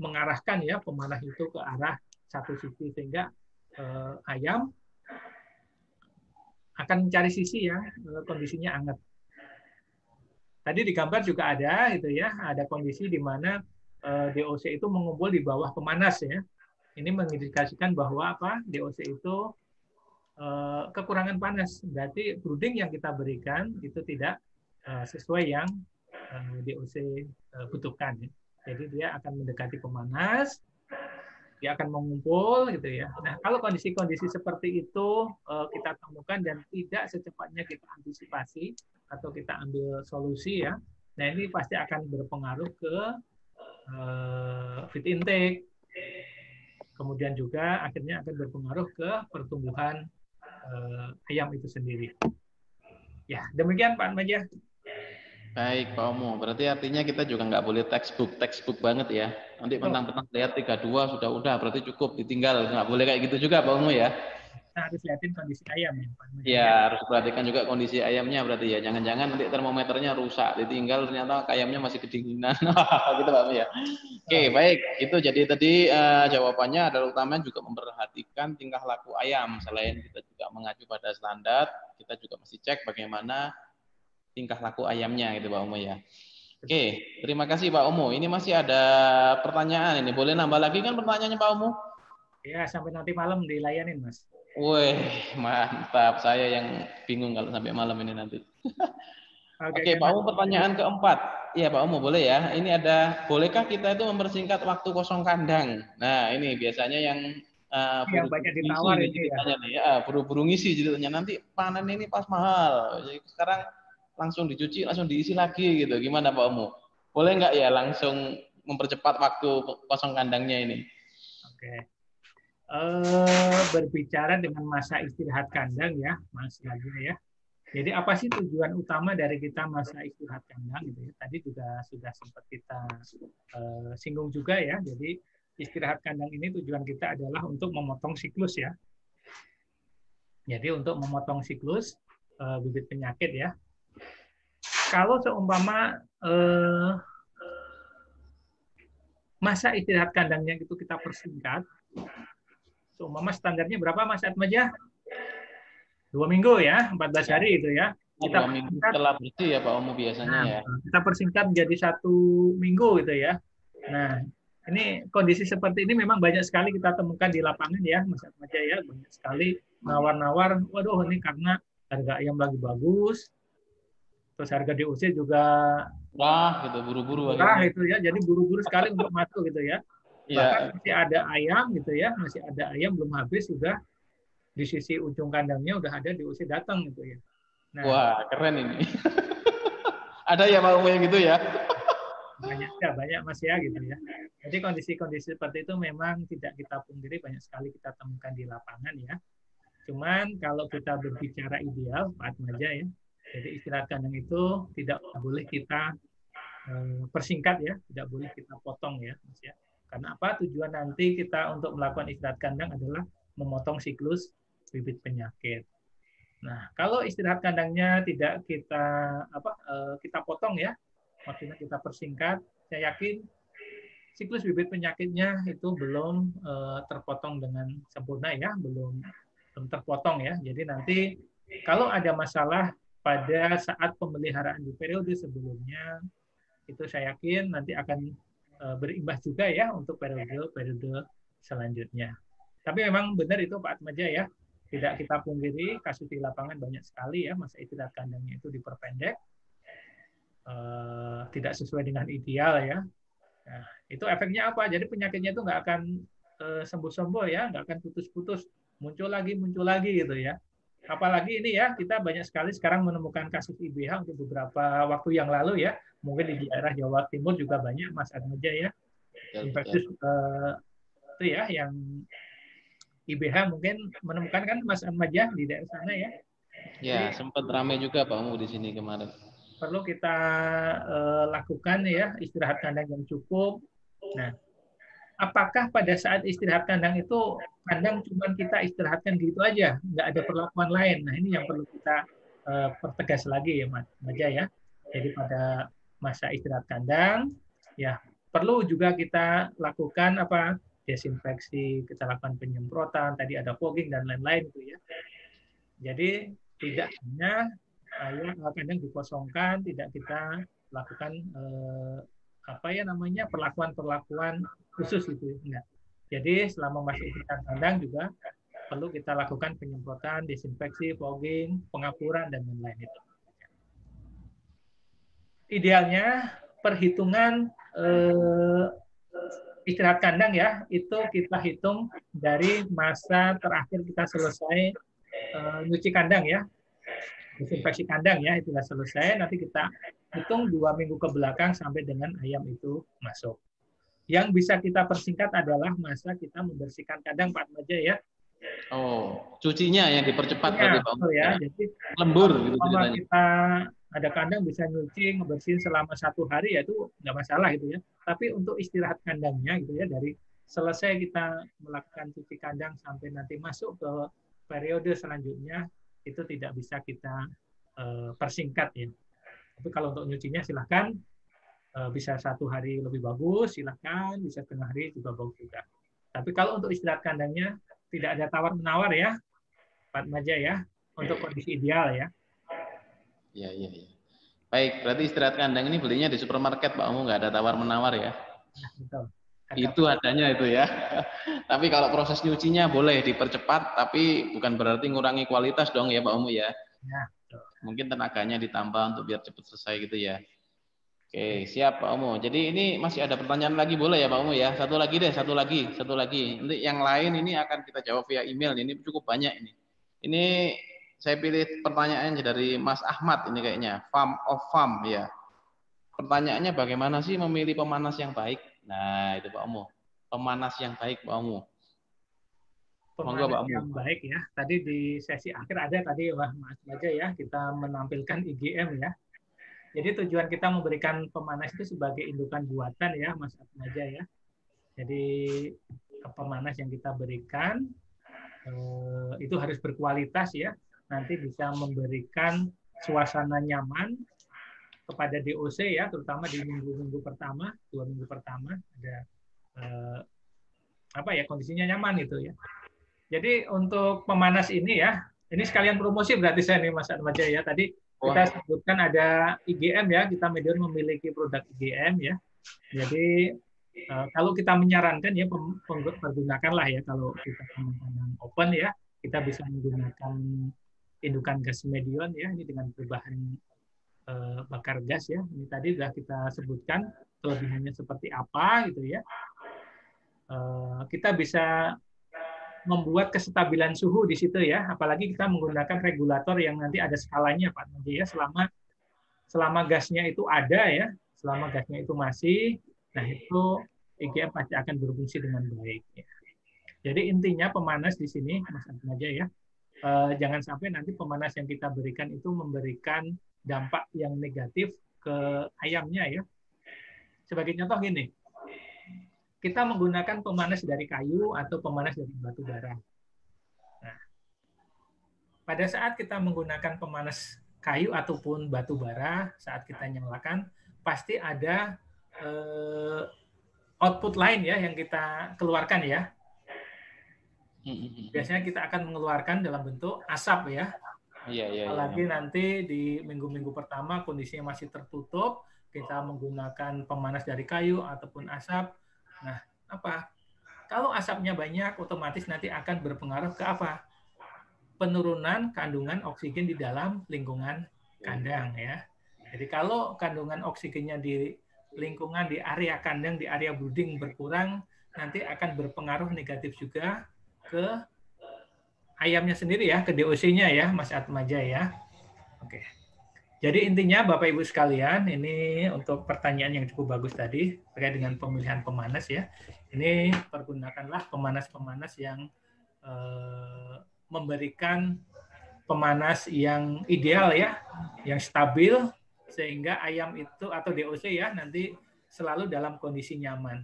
mengarahkan ya pemanah itu ke arah satu sisi, sehingga ayam akan mencari sisi yang kondisinya hangat. Tadi di gambar juga ada itu ya, ada kondisi di mana DOC itu mengumpul di bawah pemanas ya. Ini mengindikasikan bahwa apa? DOC itu kekurangan panas. Berarti brooding yang kita berikan itu tidak sesuai yang DOC butuhkan. Ya. Jadi dia akan mendekati pemanas, dia akan mengumpul gitu ya. Nah, kalau kondisi-kondisi seperti itu kita temukan dan tidak secepatnya kita antisipasi atau kita ambil solusi ya. Nah, ini pasti akan berpengaruh ke feed intake. Kemudian juga akhirnya akan berpengaruh ke pertumbuhan ayam itu sendiri. Ya, demikian Pak Maja. Baik Pak Omo, berarti artinya kita juga nggak boleh textbook banget ya. Nanti mentang-mentang lihat 32 sudah berarti cukup ditinggal, nggak boleh kayak gitu juga Pak Omo ya. Kita harus lihatin kondisi ayam ya Pak Maja. Ya, harus perhatikan juga kondisi ayamnya berarti ya. Jangan-jangan nanti termometernya rusak, ditinggal ternyata ayamnya masih kedinginan. Gitu Pak Omo ya. Oke, baik. Itu jadi tadi jawabannya adalah utamanya juga memperhatikan tingkah laku ayam. Selain kita juga mengacu pada standar, kita juga mesti cek bagaimana tingkah laku ayamnya gitu Pak Omo ya. Oke, terima kasih Pak Omo. Ini masih ada pertanyaan ini. Boleh nambah lagi kan pertanyaannya Pak Omo? Ya, sampai nanti malam dilayanin, Mas. Wih, mantap. Saya yang bingung kalau sampai malam ini nanti. Oke, Pak Omo, pertanyaan keempat. Iya Pak Omo, boleh ya. Ini ada, bolehkah kita itu mempersingkat waktu kosong kandang? Nah, ini biasanya yang yang banyak ditawar ini ya. Nih, ya, buru-buru ngisi ceritanya. Nanti panen ini pas mahal. Jadi sekarang langsung dicuci, langsung diisi lagi gitu. Gimana Pak Omo? Boleh nggak ya langsung mempercepat waktu kosong kandangnya ini? Oke. Berbicara dengan masa istirahat kandang ya, Mas lagi ya. Jadi apa sih tujuan utama dari kita masa istirahat kandang gitu ya? Tadi juga sudah sempat kita singgung juga ya. Jadi istirahat kandang ini tujuan kita adalah untuk memotong siklus ya. Jadi untuk memotong siklus bibit penyakit ya. Kalau seumpama masa istirahat kandangnya itu kita persingkat, seumpama standarnya berapa Mas Atmaja? 2 minggu ya, 14 hari itu ya. Kita 2 minggu setelah bersih ya Pak Omo biasanya ya. Kita persingkat menjadi 1 minggu gitu ya. Nah, ini kondisi seperti ini memang banyak sekali kita temukan di lapangan ya, Mas Atmaja ya. Banyak sekali nawar-nawar, waduh ini karena harga ayam lagi bagus, terus harga DOC juga wah gitu buru-buru itu ya, jadi buru-buru sekali untuk masuk gitu ya. Bahkan masih ada ayam gitu ya, masih ada ayam belum habis sudah di sisi ujung kandangnya udah ada DOC datang gitu ya. Nah, wah keren ini. Ada ya Pak Omo yang gitu ya? Banyak Mas ya gitu ya. Jadi kondisi-kondisi seperti itu memang tidak kita pungkiri banyak sekali kita temukan di lapangan ya. Cuman kalau kita berbicara ideal Pak Atmaja ya, jadi istirahat kandang itu tidak boleh kita persingkat ya, tidak boleh kita potong ya, Mas ya. Karena apa? Tujuan nanti kita untuk melakukan istirahat kandang adalah memotong siklus bibit penyakit. Nah, kalau istirahat kandangnya tidak kita potong ya, maksudnya kita persingkat, saya yakin siklus bibit penyakitnya itu belum terpotong dengan sempurna ya, belum terpotong ya. Jadi nanti kalau ada masalah pada saat pemeliharaan di periode sebelumnya, itu saya yakin nanti akan berimbas juga ya untuk periode selanjutnya. Tapi memang benar itu Pak Atmaja ya, tidak kita pungkiri kasus di lapangan banyak sekali ya, masa istirahat kandangnya itu diperpendek. tidak sesuai dengan ideal ya. Nah, itu efeknya apa? Jadi penyakitnya itu nggak akan sembuh-sembuh ya, nggak akan putus-putus, muncul lagi gitu ya. Apalagi ini ya, kita banyak sekali sekarang menemukan kasus IBH untuk beberapa waktu yang lalu ya, mungkin di daerah Jawa Timur juga banyak Mas Atmaja ya, infeksius itu ya, yang IBH mungkin menemukan kan Mas Atmaja di daerah sana ya. Ya, sempat ramai juga Pak Mu di sini kemarin. Perlu kita lakukan ya istirahat kandang yang cukup. Nah, apakah pada saat istirahat kandang itu kandang cuma kita istirahatkan gitu aja, nggak ada perlakuan lain? Nah, ini yang perlu kita pertegas lagi ya, Mas Maja ya. Jadi pada masa istirahat kandang, ya perlu juga kita lakukan apa desinfeksi, kita lakukan penyemprotan, tadi ada fogging dan lain-lain itu ya. Jadi tidak hanya kandang dikosongkan, tidak kita lakukan apa ya namanya perlakuan khusus itu enggak. Jadi selama masih istirahat kandang juga perlu kita lakukan penyemprotan, desinfeksi, fogging, pengapuran dan lain-lain itu. Idealnya perhitungan istirahat kandang ya itu kita hitung dari masa terakhir kita selesai nyuci kandang ya, desinfeksi kandang ya, itu sudah selesai. Nanti kita hitung 2 minggu ke belakang sampai dengan ayam itu masuk. Yang bisa kita persingkat adalah masa kita membersihkan kandang Pak Atmaja ya. Oh, cucinya yang dipercepat berarti Pak. Ya. Jadi lembur gitu ceritanya. Kita ada kandang bisa nyuci, ngebersihin selama 1 hari ya itu nggak masalah gitu ya. Tapi untuk istirahat kandangnya gitu ya, dari selesai kita melakukan cuci kandang sampai nanti masuk ke periode selanjutnya itu tidak bisa kita persingkat ya. Tapi kalau untuk nyucinya silahkan bisa 1 hari lebih bagus, silahkan, bisa setengah hari juga bagus juga. Tapi kalau untuk istirahat kandangnya tidak ada tawar-menawar ya, Pak Atmaja ya, untuk kondisi ideal ya. Iya. Baik, berarti istirahat kandang ini belinya di supermarket Pak Omu, nggak ada tawar-menawar ya? Nah, betul. Itu adanya itu ya. Tapi kalau proses nyucinya boleh dipercepat, tapi bukan berarti ngurangi kualitas dong ya Pak Omu ya. Ya, betul. Mungkin tenaganya ditambah untuk biar cepat selesai gitu ya. Oke, siap Pak Omu. Jadi ini masih ada pertanyaan lagi boleh ya Pak Omu ya? Satu lagi. Nanti yang lain ini akan kita jawab via email. Ini cukup banyak ini. Ini saya pilih pertanyaannya dari Mas Ahmad ini kayaknya. Farm of Farm ya. Pertanyaannya bagaimana sih memilih pemanas yang baik? Nah, itu Pak Omu. Pemanas yang baik Pak Omu. Pemanas yang baik ya. Tadi di sesi akhir ada tadi Mas Atmaja ya, kita menampilkan IgM ya. Jadi tujuan kita memberikan pemanas itu sebagai indukan buatan ya, Mas Atmaja ya. Jadi pemanas yang kita berikan itu harus berkualitas ya. Nanti bisa memberikan suasana nyaman kepada DOC ya, terutama di minggu-minggu pertama, 2 minggu pertama ada apa ya kondisinya nyaman itu ya. Jadi untuk pemanas ini ya, ini sekalian promosi berarti saya nih Mas Atmaja ya. Tadi kita sebutkan ada IgM ya, kita Medion memiliki produk IgM ya. Jadi kalau kita menyarankan ya pergunakanlah ya kalau kita menggunakan open ya, kita bisa menggunakan indukan gas Medion ya, ini dengan perubahan bakar gas ya. Ini tadi sudah kita sebutkan kelebihannya seperti apa gitu ya. Kita bisa membuat kestabilan suhu di situ ya, apalagi kita menggunakan regulator yang nanti ada skalanya Pak Atmaja ya, selama gasnya itu ada ya, selama gasnya itu masih, nah itu IgM pasti akan berfungsi dengan baik. Ya. Jadi intinya pemanas di sini Mas Atmaja ya, jangan sampai nanti pemanas yang kita berikan itu memberikan dampak yang negatif ke ayamnya ya. Sebagai contoh gini, kita menggunakan pemanas dari kayu atau pemanas dari batu bara. Nah, pada saat kita menggunakan pemanas kayu ataupun batu bara, saat kita nyalakan, pasti ada output lain ya yang kita keluarkan ya. Biasanya kita akan mengeluarkan dalam bentuk asap ya. Apalagi nanti di minggu-minggu pertama kondisinya masih tertutup, kita menggunakan pemanas dari kayu ataupun asap. Nah, apa? Kalau asapnya banyak, otomatis nanti akan berpengaruh ke apa? Penurunan kandungan oksigen di dalam lingkungan kandang ya. Jadi kalau kandungan oksigennya di lingkungan, di area kandang, di area brooding berkurang, nanti akan berpengaruh negatif juga ke ayamnya sendiri ya, ke DOC-nya ya, Mas Atmaja ya. Oke. Jadi intinya Bapak Ibu sekalian, ini untuk pertanyaan yang cukup bagus tadi terkait dengan pemilihan pemanas ya. Ini pergunakanlah pemanas-pemanas yang memberikan pemanas yang ideal ya, yang stabil sehingga ayam itu atau DOC ya nanti selalu dalam kondisi nyaman.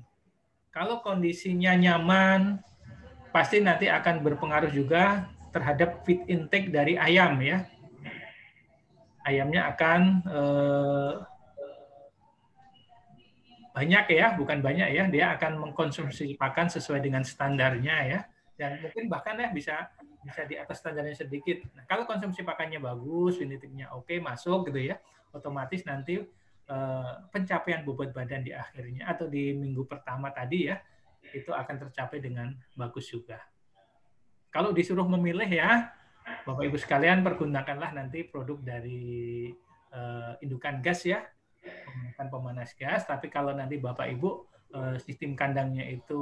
Kalau kondisinya nyaman, pasti nanti akan berpengaruh juga terhadap feed intake dari ayam ya. Ayamnya akan banyak ya, bukan banyak ya, dia akan mengkonsumsi pakan sesuai dengan standarnya ya, dan mungkin bahkan ya bisa di atas standarnya sedikit. Nah, kalau konsumsi pakannya bagus, feed intake-nya oke, masuk gitu ya, otomatis nanti pencapaian bobot badan di akhirnya atau di minggu pertama tadi ya, itu akan tercapai dengan bagus juga. Kalau disuruh memilih ya, Bapak Ibu sekalian pergunakanlah nanti produk dari indukan gas ya, menggunakan pemanas gas. Tapi kalau nanti Bapak Ibu sistem kandangnya itu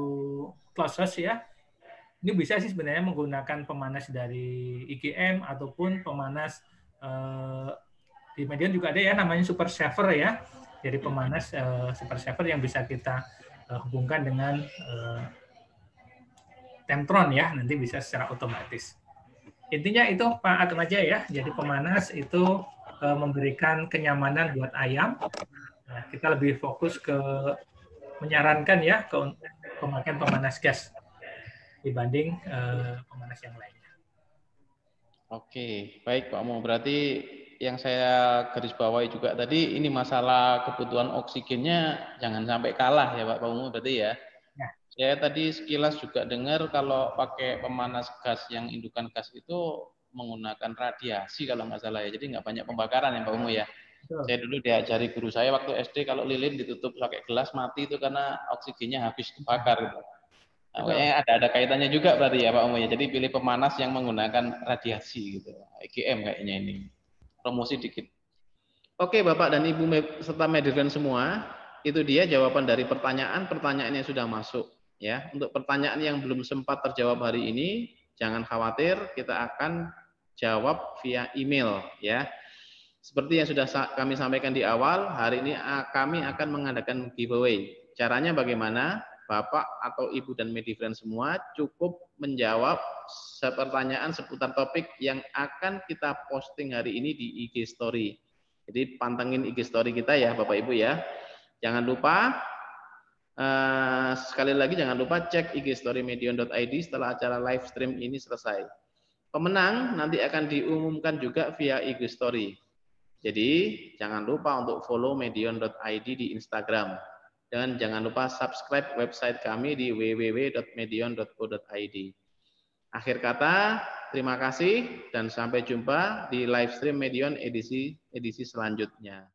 closed house ya, ini bisa sih sebenarnya menggunakan pemanas dari IGM ataupun pemanas di median juga ada ya namanya super saver ya. Jadi pemanas super saver yang bisa kita hubungkan dengan Temptron ya, nanti bisa secara otomatis. Intinya itu Pak Atmaja ya, jadi pemanas itu memberikan kenyamanan buat ayam. Nah, kita lebih fokus ke menyarankan ya ke pemakaian pemanas gas dibanding pemanas yang lainnya. Oke, baik Pak Mo. Berarti yang saya garis bawahi juga tadi ini masalah kebutuhan oksigennya jangan sampai kalah ya Pak Mo berarti ya. Ya. Saya tadi sekilas juga dengar kalau pakai pemanas gas yang indukan gas itu menggunakan radiasi kalau nggak salah ya. Jadi nggak banyak pembakaran ya Pak Mo ya. Betul. Saya dulu diajari guru saya waktu SD kalau lilin ditutup pakai gelas mati itu karena oksigennya habis dibakar gitu. Nah, ada kaitannya juga berarti ya Pak Umo ya. Jadi pilih pemanas yang menggunakan radiasi gitu. IGM kayaknya ini. Promosi dikit. Oke Bapak dan Ibu serta Medifriend semua, itu dia jawaban dari pertanyaan-pertanyaan yang sudah masuk ya. Untuk pertanyaan yang belum sempat terjawab hari ini, jangan khawatir, kita akan jawab via email ya. Seperti yang sudah kami sampaikan di awal, hari ini kami akan mengadakan giveaway. Caranya bagaimana? Bapak atau Ibu dan Medifriend semua cukup menjawab pertanyaan seputar topik yang akan kita posting hari ini di IG Story. Jadi pantengin IG Story kita ya Bapak Ibu ya. Jangan lupa, sekali lagi jangan lupa cek IG Story medion.id setelah acara live stream ini selesai. Pemenang nanti akan diumumkan juga via IG Story. Jadi jangan lupa untuk follow medion.id di Instagram. Dan jangan lupa subscribe website kami di www.medion.co.id. Akhir kata, terima kasih dan sampai jumpa di live stream Medion edisi selanjutnya.